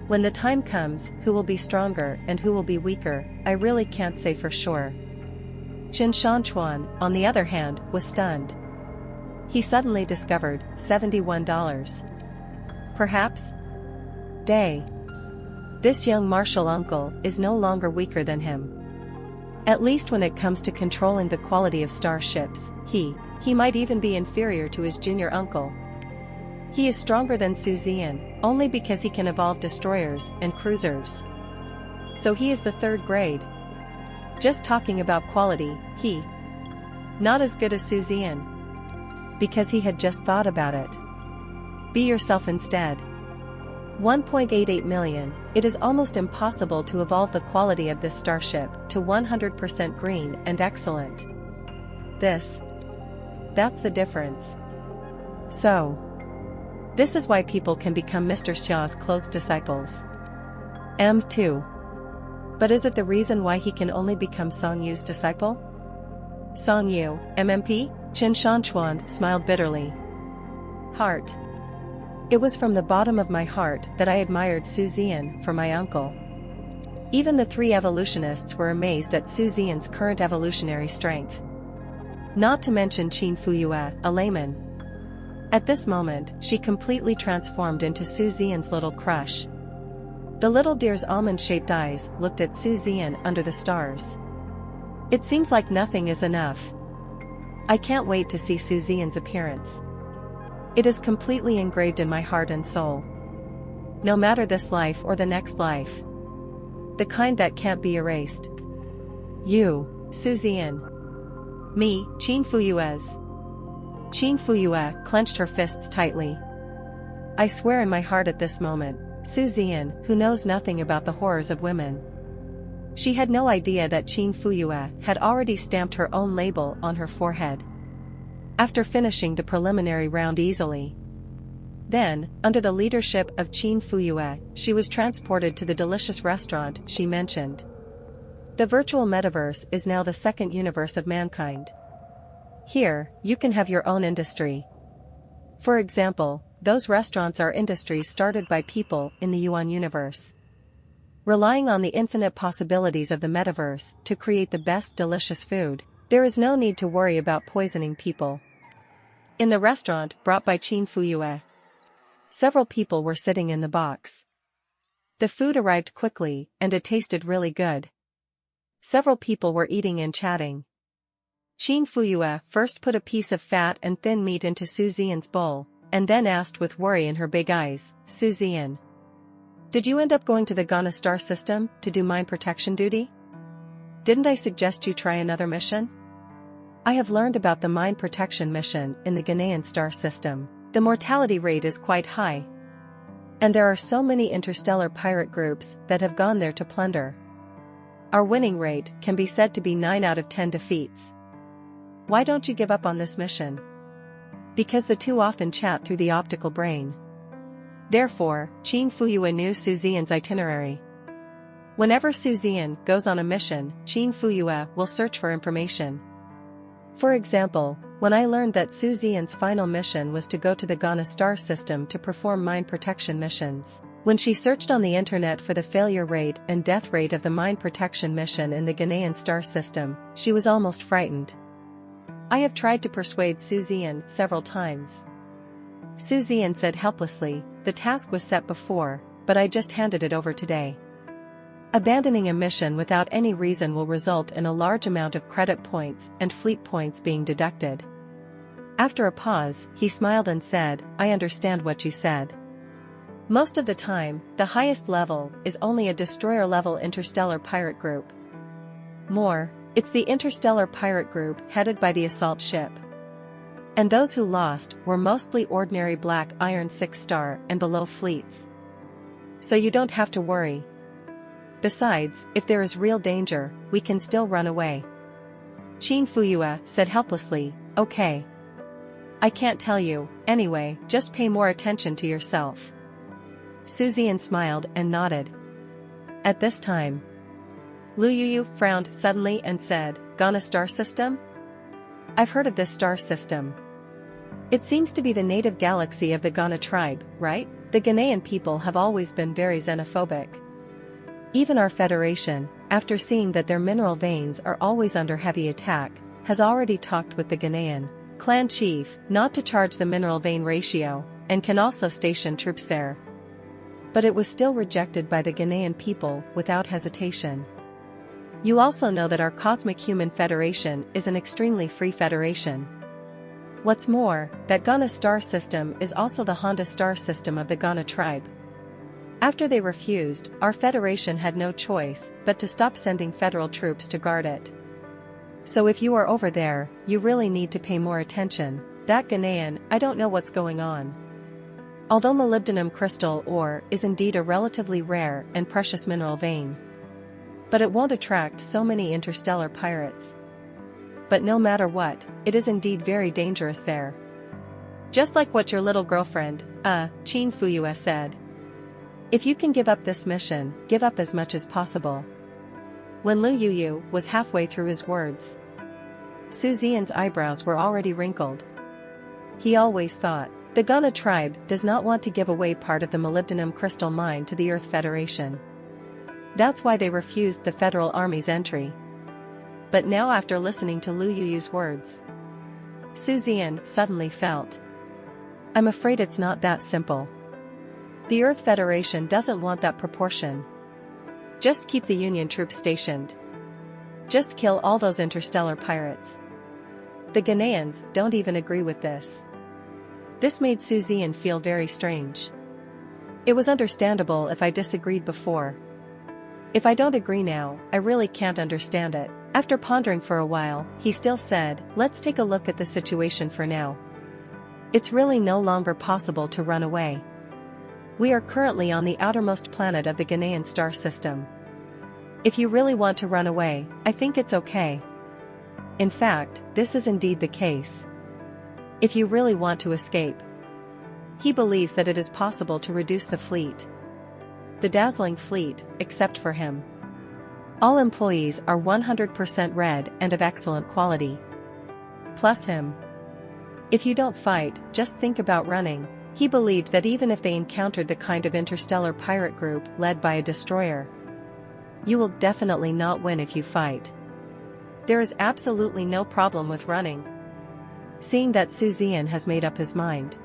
[SPEAKER 1] when the time comes, who will be stronger and who will be weaker, I really can't say for sure. Qin Shanchuan, on the other hand, was stunned. He suddenly discovered $71. Perhaps? Day. This young martial uncle is no longer weaker than him. At least when it comes to controlling the quality of starships, he might even be inferior to his junior uncle. He is stronger than Zian, only because he can evolve destroyers and cruisers. So he is the 3rd grade. Just talking about quality, not as good as Zian. Because he had just thought about it. Be yourself instead. 1.88 million, it is almost impossible to evolve the quality of this starship to 100% green and excellent. That's the difference. So. This is why people can become Mr. Xia's close disciples. M2. But is it the reason why he can only become Song Yu's disciple? Song Yu, MMP? Qin Shanchuan smiled bitterly. Heart. It was from the bottom of my heart that I admired Zian for my uncle. Even the 3 evolutionists were amazed at Zian's current evolutionary strength. Not to mention Qin Fuyue, a layman. At this moment, she completely transformed into Zian's little crush. The little deer's almond-shaped eyes looked at Zian under the stars. It seems like nothing is enough. I can't wait to see Zian's appearance. It is completely engraved in my heart and soul. No matter this life or the next life. The kind that can't be erased. You, Zian. Me, Qin Fuyue's. Qin Fuyue clenched her fists tightly. I swear in my heart at this moment, Zian, who knows nothing about the horrors of women. She had no idea that Qin Fuyue had already stamped her own label on her forehead. After finishing the preliminary round easily. Then, under the leadership of Qin Fuyue, she was transported to the delicious restaurant she mentioned. The virtual metaverse is now the 2nd universe of mankind. Here, you can have your own industry. For example, those restaurants are industries started by people in the Yuan universe. Relying on the infinite possibilities of the metaverse to create the best delicious food, there is no need to worry about poisoning people. In the restaurant brought by Qin Fuyue, several people were sitting in the box. The food arrived quickly, and it tasted really good. Several people were eating and chatting. Qin Fuyue first put a piece of fat and thin meat into Zian's bowl, and then asked with worry in her big eyes, Zian. Did you end up going to the Ganan star system to do mine protection duty? Didn't I suggest you try another mission? I have learned about the mine protection mission in the Ganan star system. The mortality rate is quite high. And there are so many interstellar pirate groups that have gone there to plunder. Our winning rate can be said to be 9 out of 10 defeats. Why don't you give up on this mission? Because the two often chat through the optical brain. Therefore, Qin Fuyue knew Su Zian's itinerary. Whenever Su Zian goes on a mission, Qin Fuyue will search for information. For example, when I learned that Su Zian's final mission was to go to the Ganan star system to perform mine protection missions, when she searched on the internet for the failure rate and death rate of the mine protection mission in the Ganan star system, she was almost frightened. I have tried to persuade Su Zian several times. Su Zian said helplessly, the task was set before, but I just handed it over today. Abandoning a mission without any reason will result in a large amount of credit points and fleet points being deducted. After a pause, he smiled and said, I understand what you said. Most of the time, the highest level is only a destroyer-level interstellar pirate group. More, it's the interstellar pirate group headed by the assault ship. And those who lost were mostly ordinary black iron 6-star and below fleets. So you don't have to worry. Besides, if there is real danger, we can still run away. Qin Fuyue said helplessly, okay. I can't tell you, anyway, just pay more attention to yourself. Su Zian smiled and nodded. At this time, Lu Yuyu frowned suddenly and said, Ganan star system? I've heard of this star system. It seems to be the native galaxy of the Ganan tribe, right? The Ghanaian people have always been very xenophobic. Even our Federation, after seeing that their mineral veins are always under heavy attack, has already talked with the Ghanaian clan chief not to charge the mineral vein ratio, and can also station troops there. But it was still rejected by the Ghanaian people without hesitation. You also know that our Cosmic Human Federation is an extremely free federation. What's more, that Ganan star system is also the Honda star system of the Ganan tribe. After they refused, our federation had no choice but to stop sending federal troops to guard it. So if you are over there, you really need to pay more attention. That Ghanaian, I don't know what's going on. Although molybdenum crystal ore is indeed a relatively rare and precious mineral vein. But it won't attract so many interstellar pirates. But no matter what, it is indeed very dangerous there. Just like what your little girlfriend, Qin Fuyue said. If you can give up this mission, give up as much as possible. When Lu Yuyu was halfway through his words, Su Zian's eyebrows were already wrinkled. He always thought, the Ganan tribe does not want to give away part of the molybdenum crystal mine to the Earth Federation. That's why they refused the Federal Army's entry. But now after listening to Lu Yuyu's words, Su Zian suddenly felt, I'm afraid it's not that simple. The Earth Federation doesn't want that proportion. Just keep the Union troops stationed. Just kill all those interstellar pirates. The Ghanaians don't even agree with this. This made Su Zian feel very strange. It was understandable if I disagreed before. If I don't agree now, I really can't understand it. After pondering for a while, he still said, let's take a look at the situation for now. It's really no longer possible to run away. We are currently on the outermost planet of the Ganan star system. If you really want to run away, I think it's okay. In fact, this is indeed the case. If you really want to escape. He believes that it is possible to reduce the fleet. The dazzling fleet, except for him. All employees are 100% red and of excellent quality. Plus him. If you don't fight, just think about running. He believed that even if they encountered the kind of interstellar pirate group led by a destroyer, you will definitely not win if you fight. There is absolutely no problem with running. Seeing that Su Zian has made up his mind.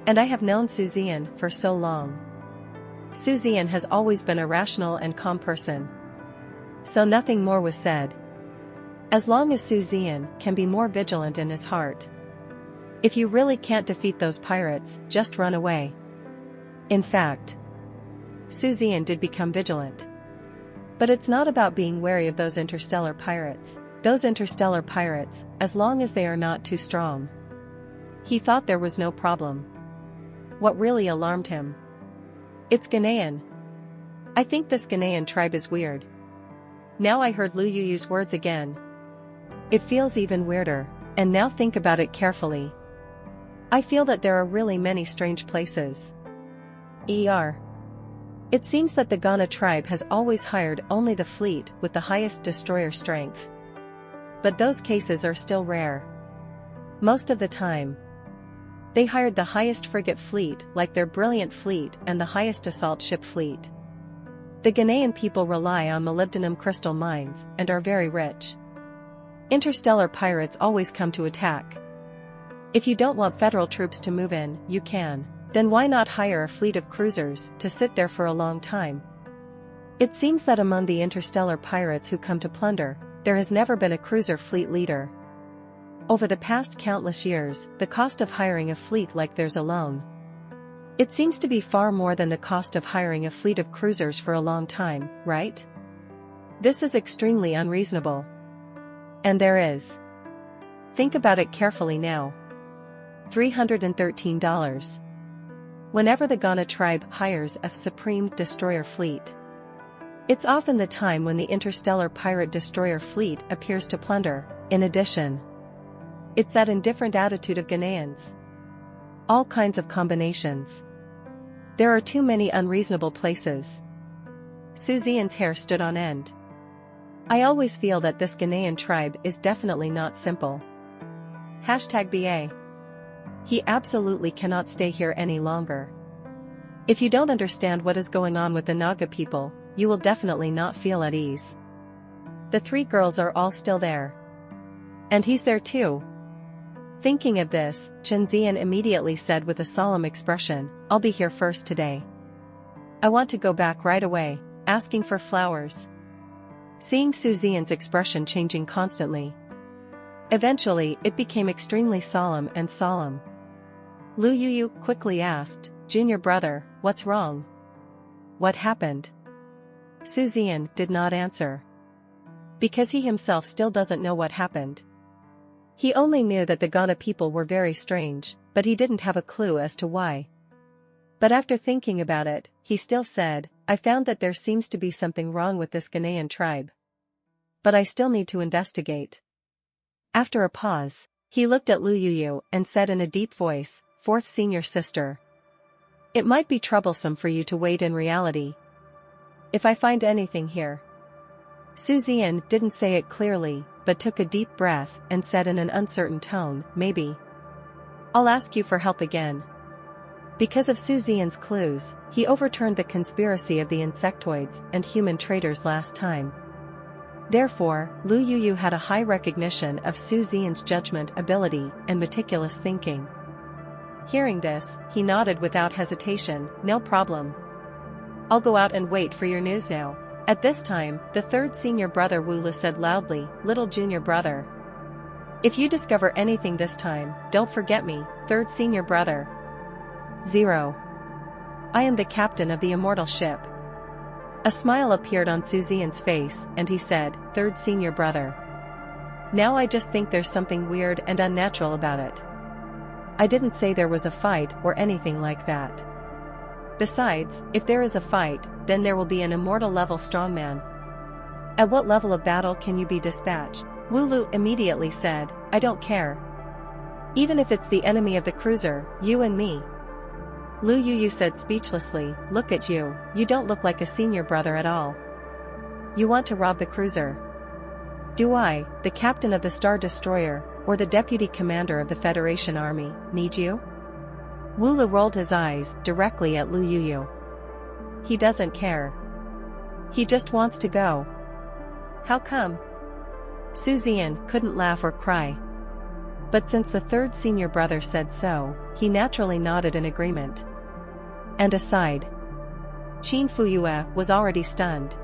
[SPEAKER 1] And I have known Su Zian for so long. Su Zian has always been a rational and calm person. So nothing more was said. As long as Su Zian can be more vigilant in his heart. If you really can't defeat those pirates, just run away. In fact, Zian did become vigilant. But it's not about being wary of those interstellar pirates. Those interstellar pirates, as long as they are not too strong. He thought there was no problem. What really alarmed him? It's Ganan. I think this Ganan tribe is weird. Now I heard Lu Yuyu's words again. It feels even weirder, and now think about it carefully. I feel that there are really many strange places. It seems that the Ganan tribe has always hired only the fleet with the highest destroyer strength. But those cases are still rare. Most of the time, they hired the highest frigate fleet like their Brilliant fleet and the highest assault ship fleet. The Ghanaian people rely on molybdenum crystal mines and are very rich. Interstellar pirates always come to attack. If you don't want federal troops to move in, you can. Then why not hire a fleet of cruisers to sit there for a long time? It seems that among the interstellar pirates who come to plunder, there has never been a cruiser fleet leader. Over the past countless years, the cost of hiring a fleet like theirs alone. It seems to be far more than the cost of hiring a fleet of cruisers for a long time, right? This is extremely unreasonable. And there is. Think about it carefully now. $313. Whenever the Ganan tribe hires a supreme destroyer fleet, it's often the time when the interstellar pirate destroyer fleet appears to plunder. In addition, it's that indifferent attitude of Ghanaians. All kinds of combinations. There are too many unreasonable places. Zian's hair stood on end. I always feel that this Ghanaian tribe is definitely not simple. #BA. He absolutely cannot stay here any longer. If you don't understand what is going on with the Naga people, you will definitely not feel at ease. The three girls are all still there. And he's there too. Thinking of this, Zian immediately said with a solemn expression, I'll be here first today. I want to go back right away, asking for flowers. Seeing Zian's expression changing constantly. Eventually, it became extremely solemn and solemn. Lu Yuyu quickly asked, Junior brother, what's wrong? What happened? Zian did not answer. Because he himself still doesn't know what happened. He only knew that the Ganan people were very strange, but he didn't have a clue as to why. But after thinking about it, he still said, I found that there seems to be something wrong with this Ghanaian tribe. But I still need to investigate. After a pause, he looked at Lu Yuyu and said in a deep voice, Fourth senior sister. It might be troublesome for you to wait in reality. If I find anything here. Zian didn't say it clearly, but took a deep breath and said in an uncertain tone, maybe. I'll ask you for help again. Because of Zian's clues, he overturned the conspiracy of the insectoids and human traders last time. Therefore, Lu Yuyu had a high recognition of Zian's judgment ability and meticulous thinking. Hearing this, he nodded without hesitation, no problem. I'll go out and wait for your news now. At this time, the third senior brother Wulu said loudly, Little junior brother. If you discover anything this time, don't forget me, third senior brother. 0. I am the captain of the immortal ship. A smile appeared on Zian's face, and he said, Third senior brother. Now I just think there's something weird and unnatural about it. I didn't say there was a fight or anything like that. Besides, if there is a fight, then there will be an immortal level strongman. At what level of battle can you be dispatched? Wulu immediately said, I don't care. Even if it's the enemy of the cruiser, you and me. Lu Yuyu said speechlessly, look at you, you don't look like a senior brother at all. You want to rob the cruiser? Do I, the captain of the Star Destroyer, or the deputy commander of the Federation Army, need you? Wulu rolled his eyes directly at Lu Yuyu. He doesn't care. He just wants to go. How come? Zian couldn't laugh or cry. But since the third senior brother said so, he naturally nodded in agreement. And aside. Qin Fuyue was already stunned.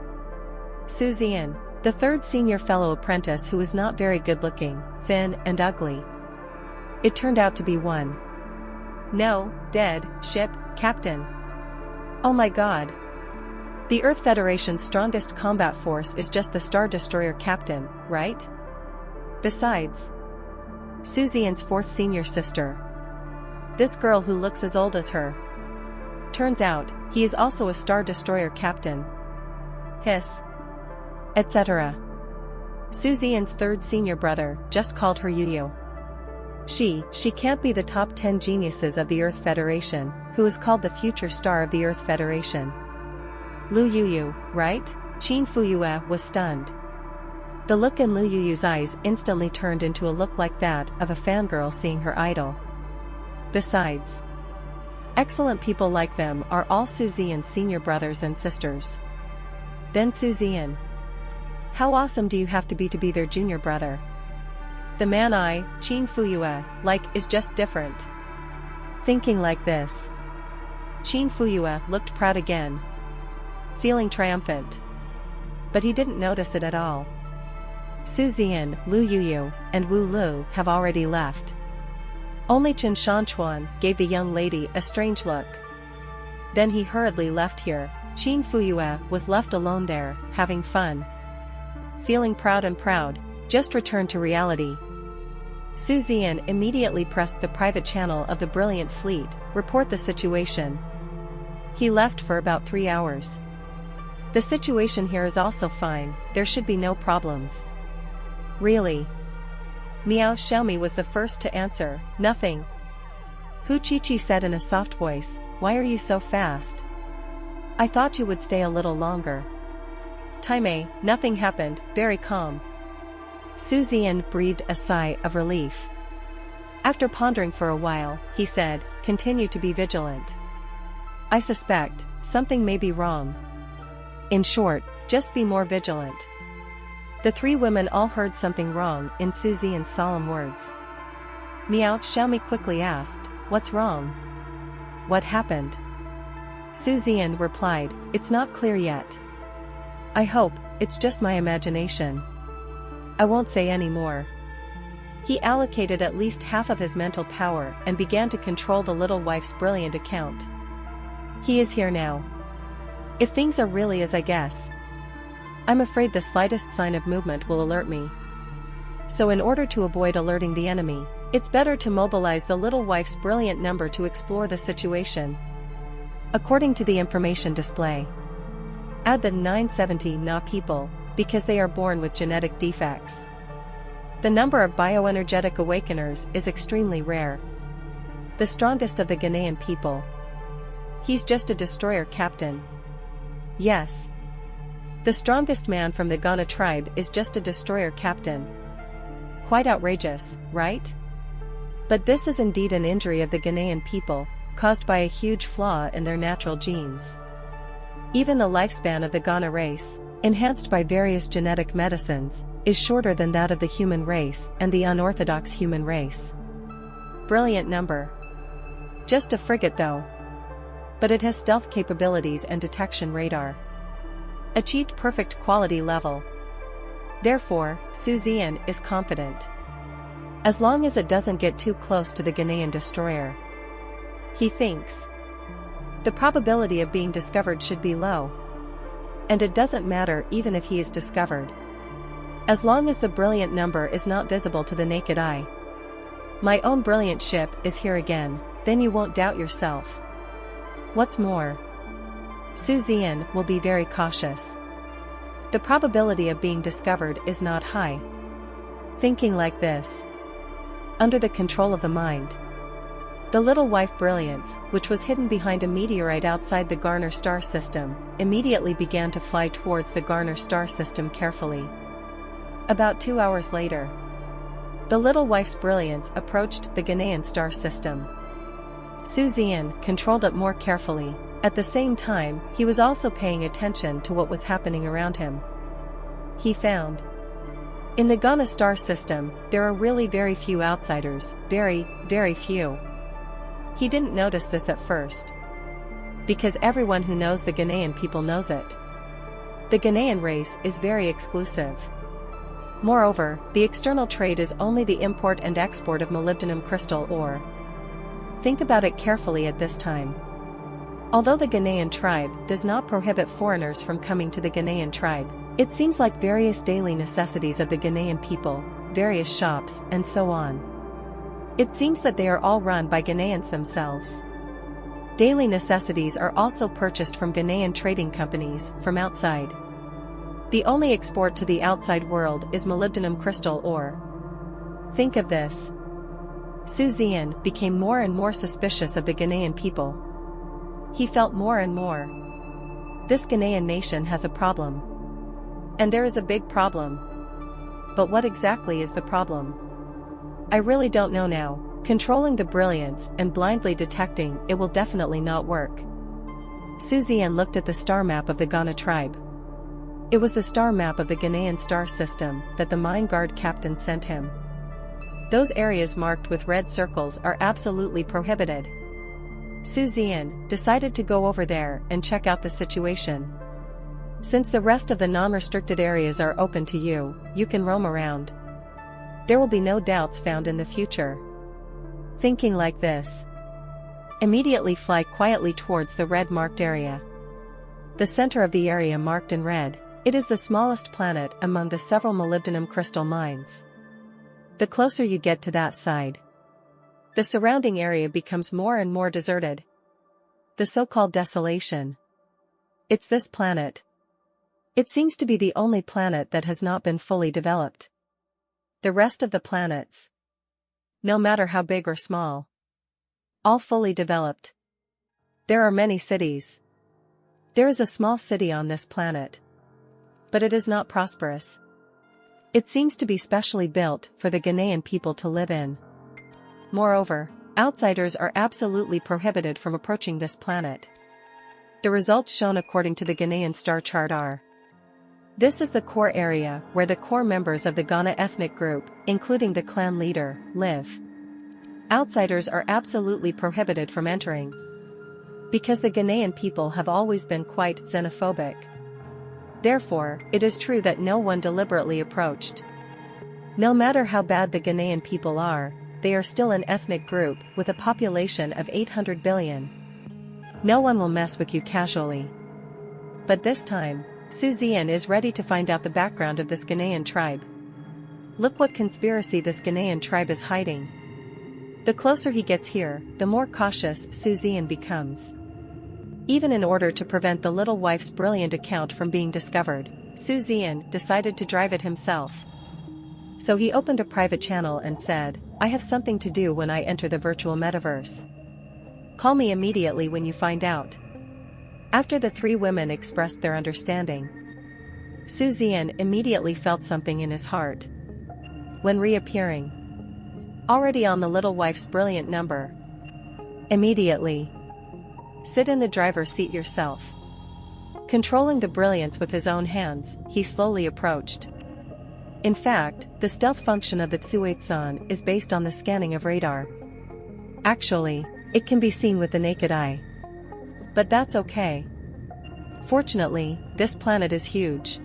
[SPEAKER 1] Zian, the third senior fellow apprentice who was not very good-looking, thin and ugly. It turned out to be one. No, dead, ship, captain. Oh my god. The Earth Federation's strongest combat force is just the Star Destroyer captain, right? Besides, Zian's fourth senior sister. This girl who looks as old as her. Turns out, he is also a Star Destroyer captain. Hiss. Etc. Zian's third senior brother just called her Yu. She can't be the top 10 geniuses of the Earth Federation, who is called the future star of the Earth Federation. Lu Yu, right? Qin Fuyue was stunned. The look in Lu Yu's eyes instantly turned into a look like that of a fangirl seeing her idol. Besides, excellent people like them are all Zian's senior brothers and sisters. Then Zian. How awesome do you have to be their junior brother? The man I, Qin Fuyue, like is just different. Thinking like this, Qin Fuyue looked proud again, feeling triumphant. But he didn't notice it at all. Zian, Lu Yu, and Wu Lu have already left. Only Chen Shanchuan gave the young lady a strange look. Then he hurriedly left here. Qin Fuyue was left alone there, having fun. Feeling proud, just returned to reality. Zian immediately pressed the private channel of the Brilliant fleet, report the situation. He left for about 3 hours. The situation here is also fine, there should be no problems. Really? Miao Xiaomi was the first to answer, nothing. Hu Qiqi said in a soft voice, why are you so fast? I thought you would stay a little longer. Taimei, nothing happened, very calm. Zian breathed a sigh of relief. After pondering for a while, he said, continue to be vigilant. I suspect, something may be wrong. In short, just be more vigilant. The three women all heard something wrong in Zian's solemn words. Miao Xiaomi quickly asked, what's wrong? What happened? Zian replied, it's not clear yet. I hope, it's just my imagination. I won't say any more. He allocated at least half of his mental power and began to control the little wife's Brilliant account. He is here now. If things are really as I guess, I'm afraid the slightest sign of movement will alert me. So in order to avoid alerting the enemy, it's better to mobilize the little wife's Brilliant number to explore the situation. According to the information display, add the 970 Na people, because they are born with genetic defects. The number of bioenergetic awakeners is extremely rare. The strongest of the Ganan people. He's just a destroyer captain. Yes. The strongest man from the Ganan tribe is just a destroyer captain. Quite outrageous, right? But this is indeed an injury of the Ganan people, caused by a huge flaw in their natural genes. Even the lifespan of the Ganan race, enhanced by various genetic medicines, is shorter than that of the human race and the unorthodox human race. Brilliant number. Just a frigate though. But it has stealth capabilities and detection radar. Achieved perfect quality level. Therefore, Zian is confident. As long as it doesn't get too close to the Ganan destroyer. He thinks. The probability of being discovered should be low. And it doesn't matter even if he is discovered. As long as the Brilliant number is not visible to the naked eye. My own Brilliant ship is here again, then you won't doubt yourself. What's more, Zian will be very cautious. The probability of being discovered is not high. Thinking like this, under the control of the mind, the little wife Brilliance, which was hidden behind a meteorite outside the Ganan star system, immediately began to fly towards the Ganan star system carefully. About 2 hours later, the little wife's Brilliance approached the Ganan star system. Zian controlled it more carefully. At the same time, he was also paying attention to what was happening around him. He found, in the Ganan star system, there are really very few outsiders, very, very few. He didn't notice this at first. Because everyone who knows the Ganan people knows it. The Ganan race is very exclusive. Moreover, the external trade is only the import and export of molybdenum crystal ore. Think about it carefully at this time. Although the Ghanaian tribe does not prohibit foreigners from coming to the Ghanaian tribe, it seems like various daily necessities of the Ghanaian people, various shops, and so on. It seems that they are all run by Ghanaians themselves. Daily necessities are also purchased from Ghanaian trading companies from outside. The only export to the outside world is molybdenum crystal ore. Think of this. Zian became more and more suspicious of the Ghanaian people. He felt more and more. This Ghanaian nation has a problem. And there is a big problem. But what exactly is the problem? I really don't know now. Controlling the brilliance and blindly detecting it will definitely not work. Zian looked at the star map of the Ghana tribe. It was the star map of the Ghanaian star system that the mine guard captain sent him. Those areas marked with red circles are absolutely prohibited. Zian decided to go over there and check out the situation. Since the rest of the non-restricted areas are open to you, you can roam around. There will be no doubts found in the future. Thinking like this, immediately fly quietly towards the red marked area. The center of the area marked in red, it is the smallest planet among the several molybdenum crystal mines. The closer you get to that side, the surrounding area becomes more and more deserted. The so-called desolation. It's this planet. It seems to be the only planet that has not been fully developed. The rest of the planets, no matter how big or small, all fully developed. There are many cities. There is a small city on this planet, but it is not prosperous. It seems to be specially built for the Ghanaian people to live in. Moreover, outsiders are absolutely prohibited from approaching this planet. The results shown according to the Ghanaian star chart are: this is the core area where the core members of the Ghana ethnic group, including the clan leader, live. Outsiders are absolutely prohibited from entering. Because the Ghanaian people have always been quite xenophobic. Therefore, it is true that no one deliberately approached. No matter how bad the Ghanaian people are, they are still an ethnic group with a population of 800 billion. No one will mess with you casually. But this time, Zian is ready to find out the background of this Ghanaian tribe. Look what conspiracy this Ghanaian tribe is hiding. The closer he gets here, the more cautious Zian becomes. Even in order to prevent the little wife's brilliant account from being discovered, Zian decided to drive it himself. So he opened a private channel and said, "I have something to do when I enter the virtual metaverse. Call me immediately when you find out." After the three women expressed their understanding, Zian immediately felt something in his heart. When reappearing, already on the little wife's brilliant number, immediately, sit in the driver's seat yourself. Controlling the brilliance with his own hands, he slowly approached. In fact, the stealth function of the Tsuetsan is based on the scanning of radar. Actually, it can be seen with the naked eye. But that's okay. Fortunately, this planet is huge.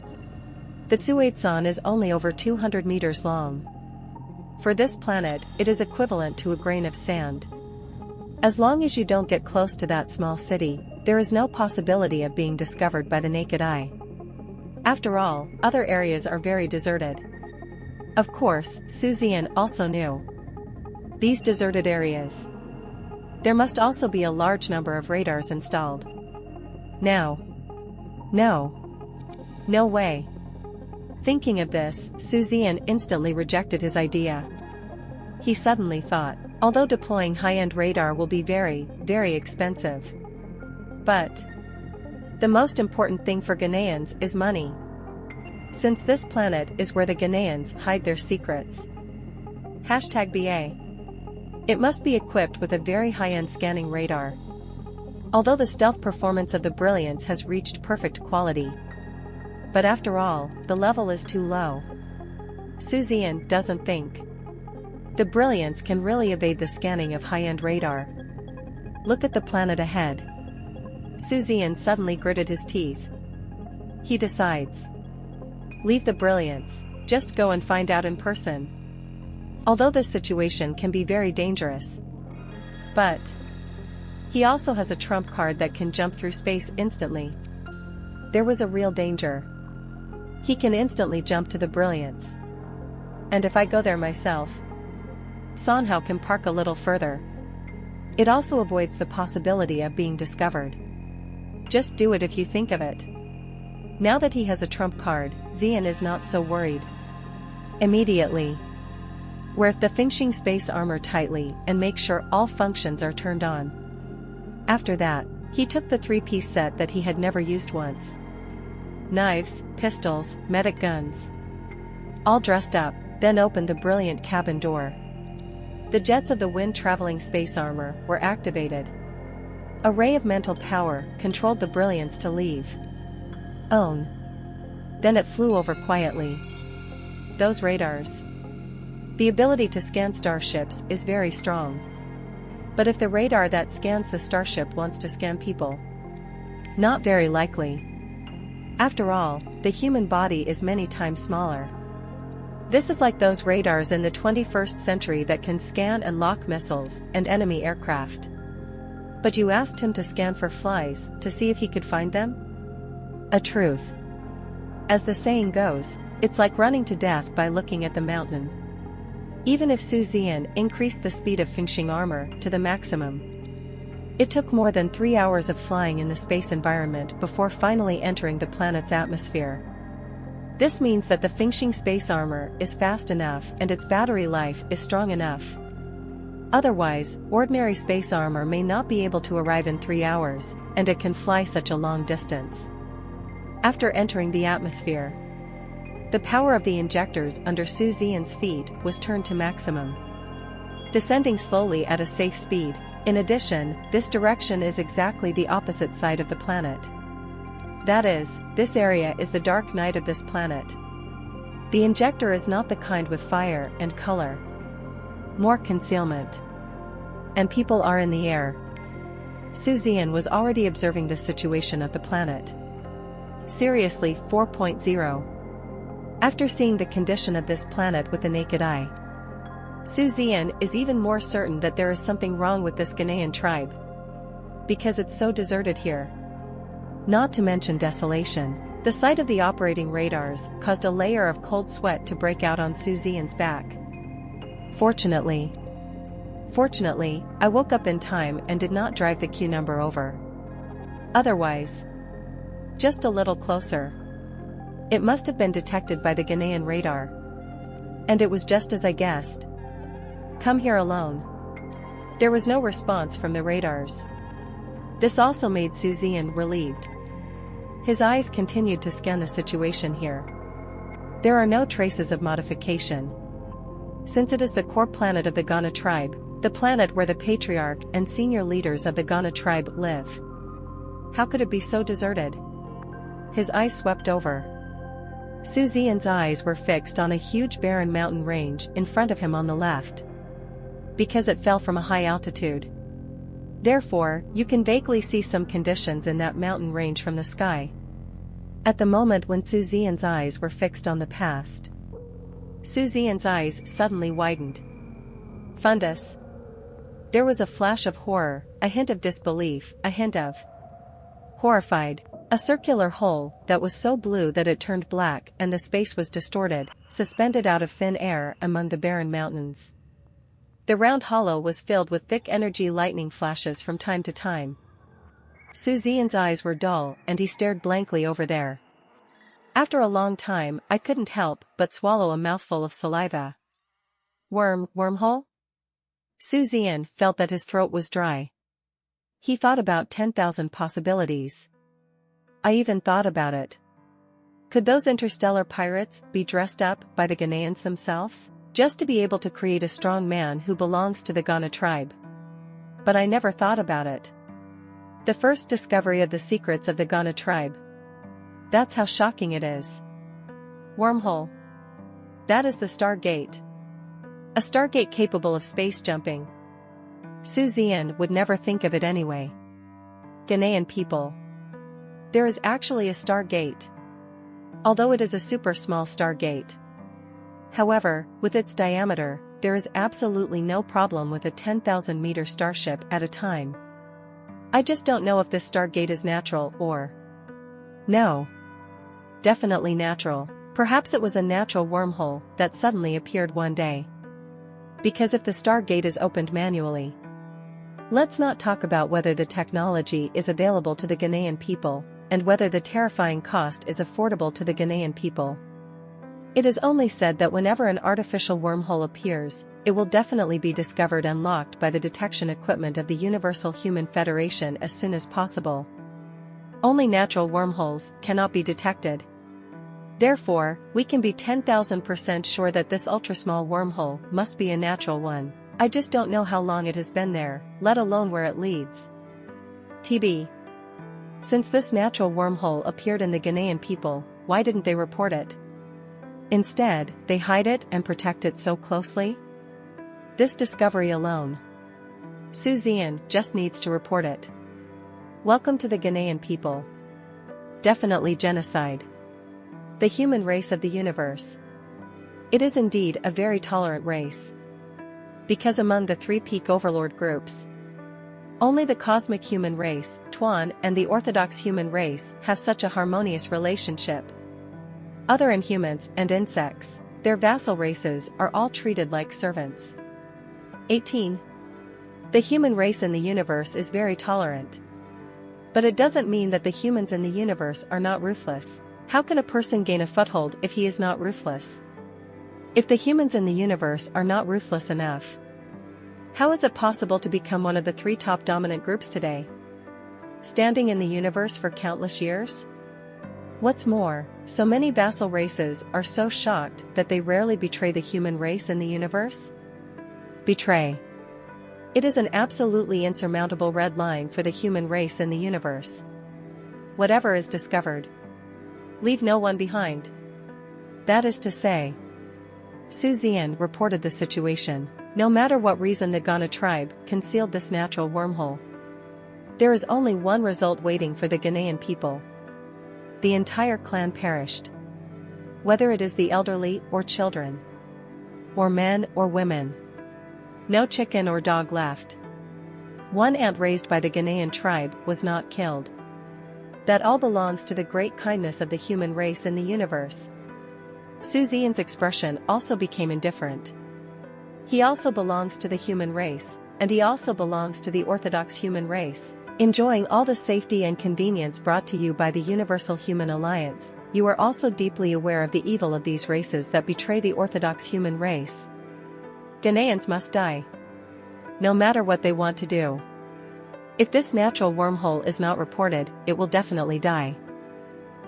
[SPEAKER 1] The Tsuetsan is only over 200 meters long. For this planet, it is equivalent to a grain of sand. As long as you don't get close to that small city, there is no possibility of being discovered by the naked eye. After all, other areas are very deserted. Of course, Zian also knew these deserted areas. There must also be a large number of radars installed. Now. No way. Thinking of this, Zian instantly rejected his idea. He suddenly thought, although deploying high-end radar will be very, very expensive. But the most important thing for Ghanaians is money. Since this planet is where the Ghanaians hide their secrets. #BA. It must be equipped with a very high-end scanning radar. Although the stealth performance of the Brilliance has reached perfect quality. But after all, the level is too low. Zian doesn't think the Brilliance can really evade the scanning of high-end radar. Look at the planet ahead. Zian suddenly gritted his teeth. He decides. Leave the Brilliance, just go and find out in person. Although this situation can be very dangerous. But He also has a trump card that can jump through space instantly. There was a real danger. He can instantly jump to the Brilliance. And if I go there myself, Sanhao can park a little further. It also avoids the possibility of being discovered. Just do it if you think of it. Now that he has a trump card, Zian is not so worried. Immediately, wear the Fengxing space armor tightly and make sure all functions are turned on. After that, he took the 3-piece set that he had never used once. Knives, pistols, medic guns. All dressed up, then opened the brilliant cabin door. The jets of the wind-traveling space armor were activated. A ray of mental power controlled the Brilliance to leave. Own. Then it flew over quietly. Those radars. The ability to scan starships is very strong. But if the radar that scans the starship wants to scan people? Not very likely. After all, the human body is many times smaller. This is like those radars in the 21st century that can scan and lock missiles and enemy aircraft. But you asked him to scan for flies to see if he could find them? A truth. As the saying goes, it's like running to death by looking at the mountain. Even if Su Zian increased the speed of Fengxing armor to the maximum, it took more than 3 hours of flying in the space environment before finally entering the planet's atmosphere. This means that the Fengxing space armor is fast enough and its battery life is strong enough. Otherwise, ordinary space armor may not be able to arrive in 3 hours, and it can fly such a long distance. After entering the atmosphere, the power of the injectors under Su Zian's feet was turned to maximum, descending slowly at a safe speed. In addition, this direction is exactly the opposite side of the planet. That is, this area is the dark night of this planet. The injector is not the kind with fire and color. More concealment. And people are in the air. Su Zian was already observing the situation of the planet. Seriously 4.0. After seeing the condition of this planet with the naked eye, Su Zian is even more certain that there is something wrong with this Ganan tribe. Because it's so deserted here. Not to mention desolation, the sight of the operating radars caused a layer of cold sweat to break out on Su Zian's back. Fortunately, I woke up in time and did not drive the queue number over. Otherwise, just a little closer. It must have been detected by the Ganan radar. And it was just as I guessed. Come here alone. There was no response from the radars. This also made Su Zian relieved. His eyes continued to scan the situation here. There are no traces of modification. Since it is the core planet of the Ganan tribe, the planet where the patriarch and senior leaders of the Ganan tribe live. How could it be so deserted? His eyes swept over. Su Zian's eyes were fixed on a huge barren mountain range in front of him on the left. Because it fell from a high altitude. Therefore, you can vaguely see some conditions in that mountain range from the sky. At the moment when Su Zian's eyes were fixed on the past, Su Zian's eyes suddenly widened. Fundus. There was a flash of horror, a hint of disbelief, a hint of horrified. A circular hole that was so blue that it turned black and the space was distorted, suspended out of thin air among the barren mountains. The round hollow was filled with thick energy lightning flashes from time to time. Su Zian's eyes were dull and he stared blankly over there. After a long time, I couldn't help but swallow a mouthful of saliva. Wormhole? Su Zian felt that his throat was dry. He thought about 10,000 possibilities. I even thought about it. Could those interstellar pirates be dressed up by the Ganans themselves, just to be able to create a strong man who belongs to the Ganan tribe? But I never thought about it. The first discovery of the secrets of the Ganan tribe. That's how shocking it is. Wormhole. That is the Stargate. A Stargate capable of space jumping. Su Zian would never think of it anyway. Ganan people. There is actually a Stargate. Although it is a super small Stargate. However, with its diameter, there is absolutely no problem with a 10,000-meter starship at a time. I just don't know if this stargate is natural or... No. Definitely natural. Perhaps it was a natural wormhole that suddenly appeared one day. Because if the stargate is opened manually... Let's not talk about whether the technology is available to the Ghanaian people, and whether the terrifying cost is affordable to the Ghanaian people. It is only said that whenever an artificial wormhole appears, it will definitely be discovered and locked by the detection equipment of the Universal Human Federation as soon as possible. Only natural wormholes cannot be detected. Therefore, we can be 10,000% sure that this ultra-small wormhole must be a natural one. I just don't know how long it has been there, let alone where it leads. TB. Since this natural wormhole appeared in the Ghanaian people, why didn't they report it? Instead, they hide it and protect it so closely? This discovery alone. Zian just needs to report it. Welcome to the Ghanaian people. Definitely genocide. The human race of the universe. It is indeed a very tolerant race. Because among the three peak overlord groups, only the cosmic human race, Tuan, and the orthodox human race have such a harmonious relationship. Other inhumans and insects, their vassal races, are all treated like servants. 18. The human race in the universe is very tolerant. But it doesn't mean that the humans in the universe are not ruthless. How can a person gain a foothold if he is not ruthless? If the humans in the universe are not ruthless enough, how is it possible to become one of the three top dominant groups today? Standing in the universe for countless years? What's more, so many vassal races are so shocked that they rarely betray the human race in the universe? Betray. It is an absolutely insurmountable red line for the human race in the universe. Whatever is discovered, leave no one behind. That is to say, Zian reported the situation. No matter what reason the Ghana tribe concealed this natural wormhole, there is only one result waiting for the Ghanaian people. The entire clan perished. Whether it is the elderly or children, or men or women. No chicken or dog left. One ant raised by the Ghanaian tribe was not killed. That all belongs to the great kindness of the human race in the universe. Zian's expression also became indifferent. He also belongs to the human race, and he also belongs to the orthodox human race. Enjoying all the safety and convenience brought to you by the Universal Human Alliance, you are also deeply aware of the evil of these races that betray the orthodox human race. Ghanaians must die. No matter what they want to do. If this natural wormhole is not reported, it will definitely die.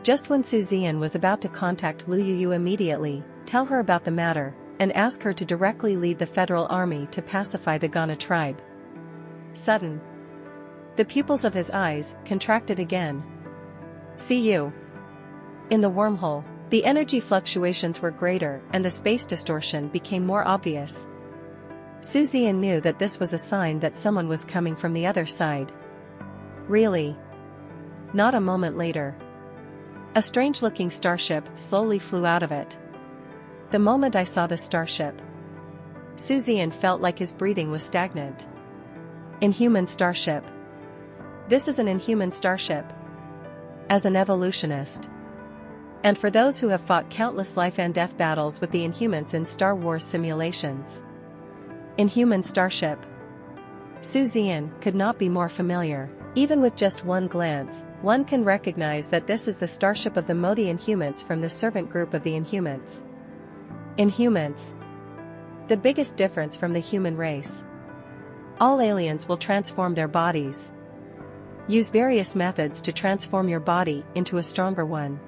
[SPEAKER 1] Just when Zian was about to contact Lu Yu immediately, tell her about the matter, and ask her to directly lead the federal army to pacify the Ghana tribe. Sudden. The pupils of his eyes contracted again. See you. In the wormhole, the energy fluctuations were greater and the space distortion became more obvious. Zian knew that this was a sign that someone was coming from the other side. Really? Not a moment later. A strange-looking starship slowly flew out of it. The moment I saw the starship, Zian felt like his breathing was stagnant. Inhuman starship. This is an inhuman starship. As an evolutionist, and for those who have fought countless life and death battles with the Inhumans in Star Wars simulations. Inhuman starship. Zian could not be more familiar. Even with just one glance, one can recognize that this is the starship of the Modi Inhumans from the servant group of the Inhumans. Inhumans. The biggest difference from the human race. All aliens will transform their bodies. Use various methods to transform your body into a stronger one.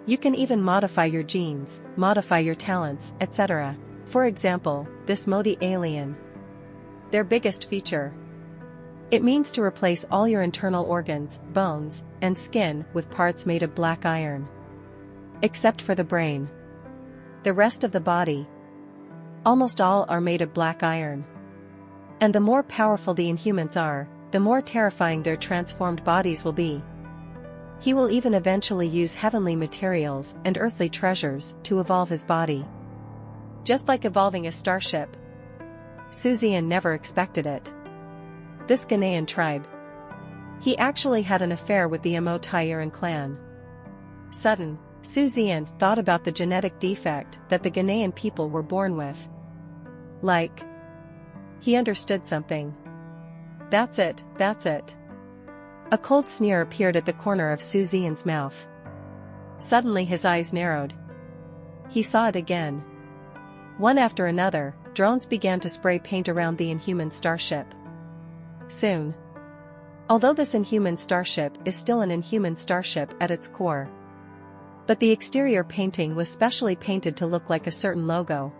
[SPEAKER 1] You can even modify your genes, modify your talents, etc. For example, this Modi alien. Their biggest feature. It means to replace all your internal organs, bones, and skin with parts made of black iron. Except for the brain. The rest of the body. Almost all are made of black iron. And the more powerful the Inhumans are, the more terrifying their transformed bodies will be. He will even eventually use heavenly materials and earthly treasures to evolve his body. Just like evolving a starship. Zian never expected it. This Ghanaian tribe. He actually had an affair with the Mo-Tairan clan. Sudden, Zian thought about the genetic defect that the Ganan people were born with. Like. He understood something. That's it, that's it. A cold sneer appeared at the corner of Zian's mouth. Suddenly his eyes narrowed. He saw it again. One after another, drones began to spray paint around the inhuman starship. Soon. Although this inhuman starship is still an inhuman starship at its core. But the exterior painting was specially painted to look like a certain logo.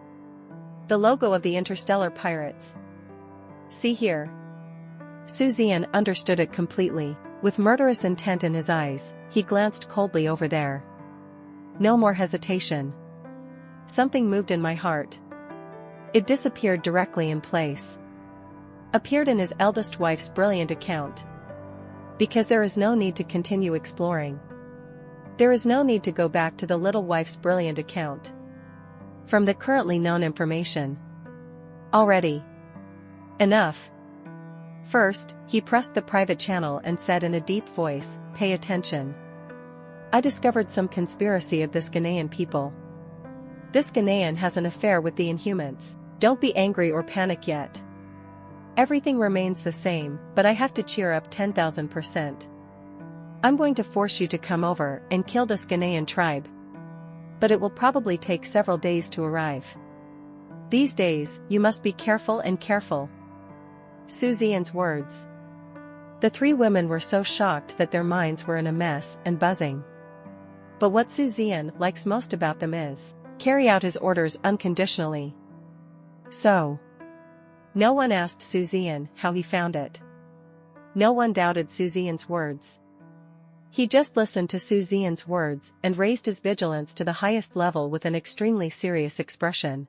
[SPEAKER 1] The logo of the interstellar pirates. See here. Zian understood it completely. With murderous intent in his eyes, he glanced coldly over there. No more hesitation. Something moved in my heart. It disappeared directly in place. Appeared in his eldest wife's Brilliant account. Because there is no need to continue exploring. There is no need to go back to the little wife's Brilliant account. From the currently known information. Already. Enough. First, he pressed the private channel and said in a deep voice, "Pay attention. I discovered some conspiracy of this Ganan people. This Ganan has an affair with the Inhumans. Don't be angry or panic yet. Everything remains the same, but I have to cheer up 10,000%. I'm going to force you to come over and kill this Ganan tribe. But it will probably take several days to arrive. These days, you must be careful and careful." Zian's words. The three women were so shocked that their minds were in a mess and buzzing. But what Zian likes most about them is, carry out his orders unconditionally. So. No one asked Zian how he found it. No one doubted Zian's words. He just listened to Zian's words and raised his vigilance to the highest level with an extremely serious expression.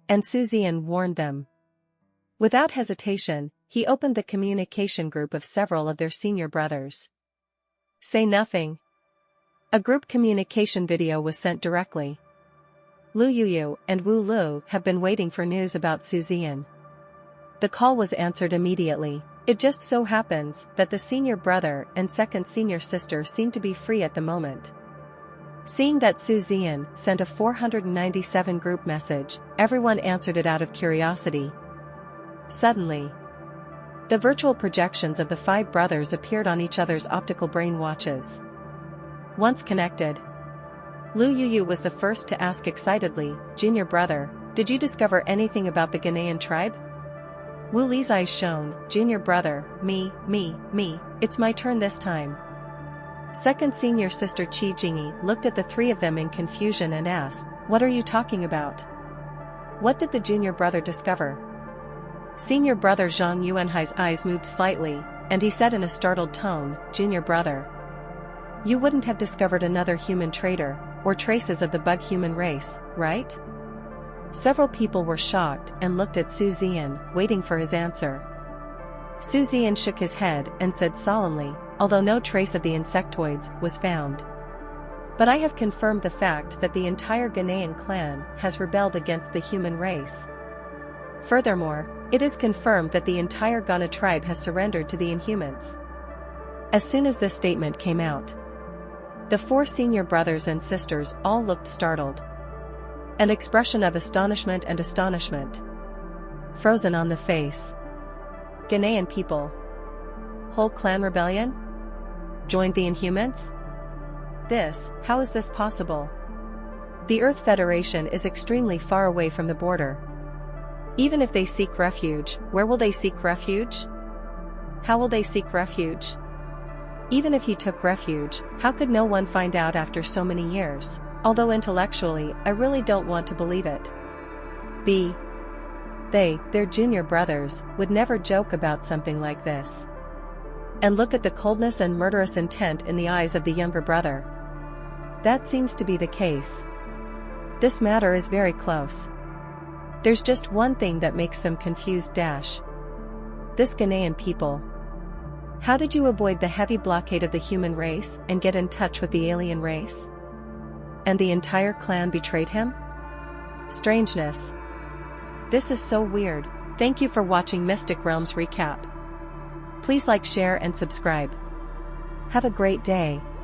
[SPEAKER 1] And Zian warned them. Without hesitation, he opened the communication group of several of their senior brothers. Say nothing. A group communication video was sent directly. Lu Yuyu and Wu Lu have been waiting for news about Zian. The call was answered immediately. It just so happens that the senior brother and second senior sister seem to be free at the moment. Seeing that Zian sent a 497 group message, everyone answered it out of curiosity. Suddenly, the virtual projections of the five brothers appeared on each other's optical brain watches. Once connected, Lu Yuyu was the first to ask excitedly, "Junior brother, did you discover anything about the Ganan tribe?" Wu Li's eyes shone, "Junior brother, me, it's my turn this time." Second senior sister Qi Jingyi looked at the three of them in confusion and asked, "What are you talking about? What did the junior brother discover?" Senior brother Zhang Yuanhai's eyes moved slightly, and he said in a startled tone, "Junior brother. You wouldn't have discovered another human traitor, or traces of the bug human race, right?" Several people were shocked and looked at Zian, waiting for his answer. Zian shook his head and said solemnly, "Although no trace of the insectoids was found. But I have confirmed the fact that the entire Ganan clan has rebelled against the human race. Furthermore, it is confirmed that the entire Ganan tribe has surrendered to the Inhumans." As soon as this statement came out, the four senior brothers and sisters all looked startled. An expression of astonishment frozen on the face. Ganan people. Whole clan rebellion? Joined the Inhumans? How is this possible? The Earth Federation is extremely far away from the border. Even if they seek refuge, where will they seek refuge? How will they seek refuge? Even if he took refuge, how could no one find out after so many years? Although intellectually, I really don't want to believe it. Their junior brothers, would never joke about something like this. And look at the coldness and murderous intent in the eyes of the younger brother. That seems to be the case. This matter is very close. There's just one thing that makes them confused. This Ganan people. How did you avoid the heavy blockade of the human race and get in touch with the alien race? And the entire clan betrayed him? Strangeness. This is so weird. Thank you for watching Mystic Realms Recap. Please like, share and subscribe. Have a great day.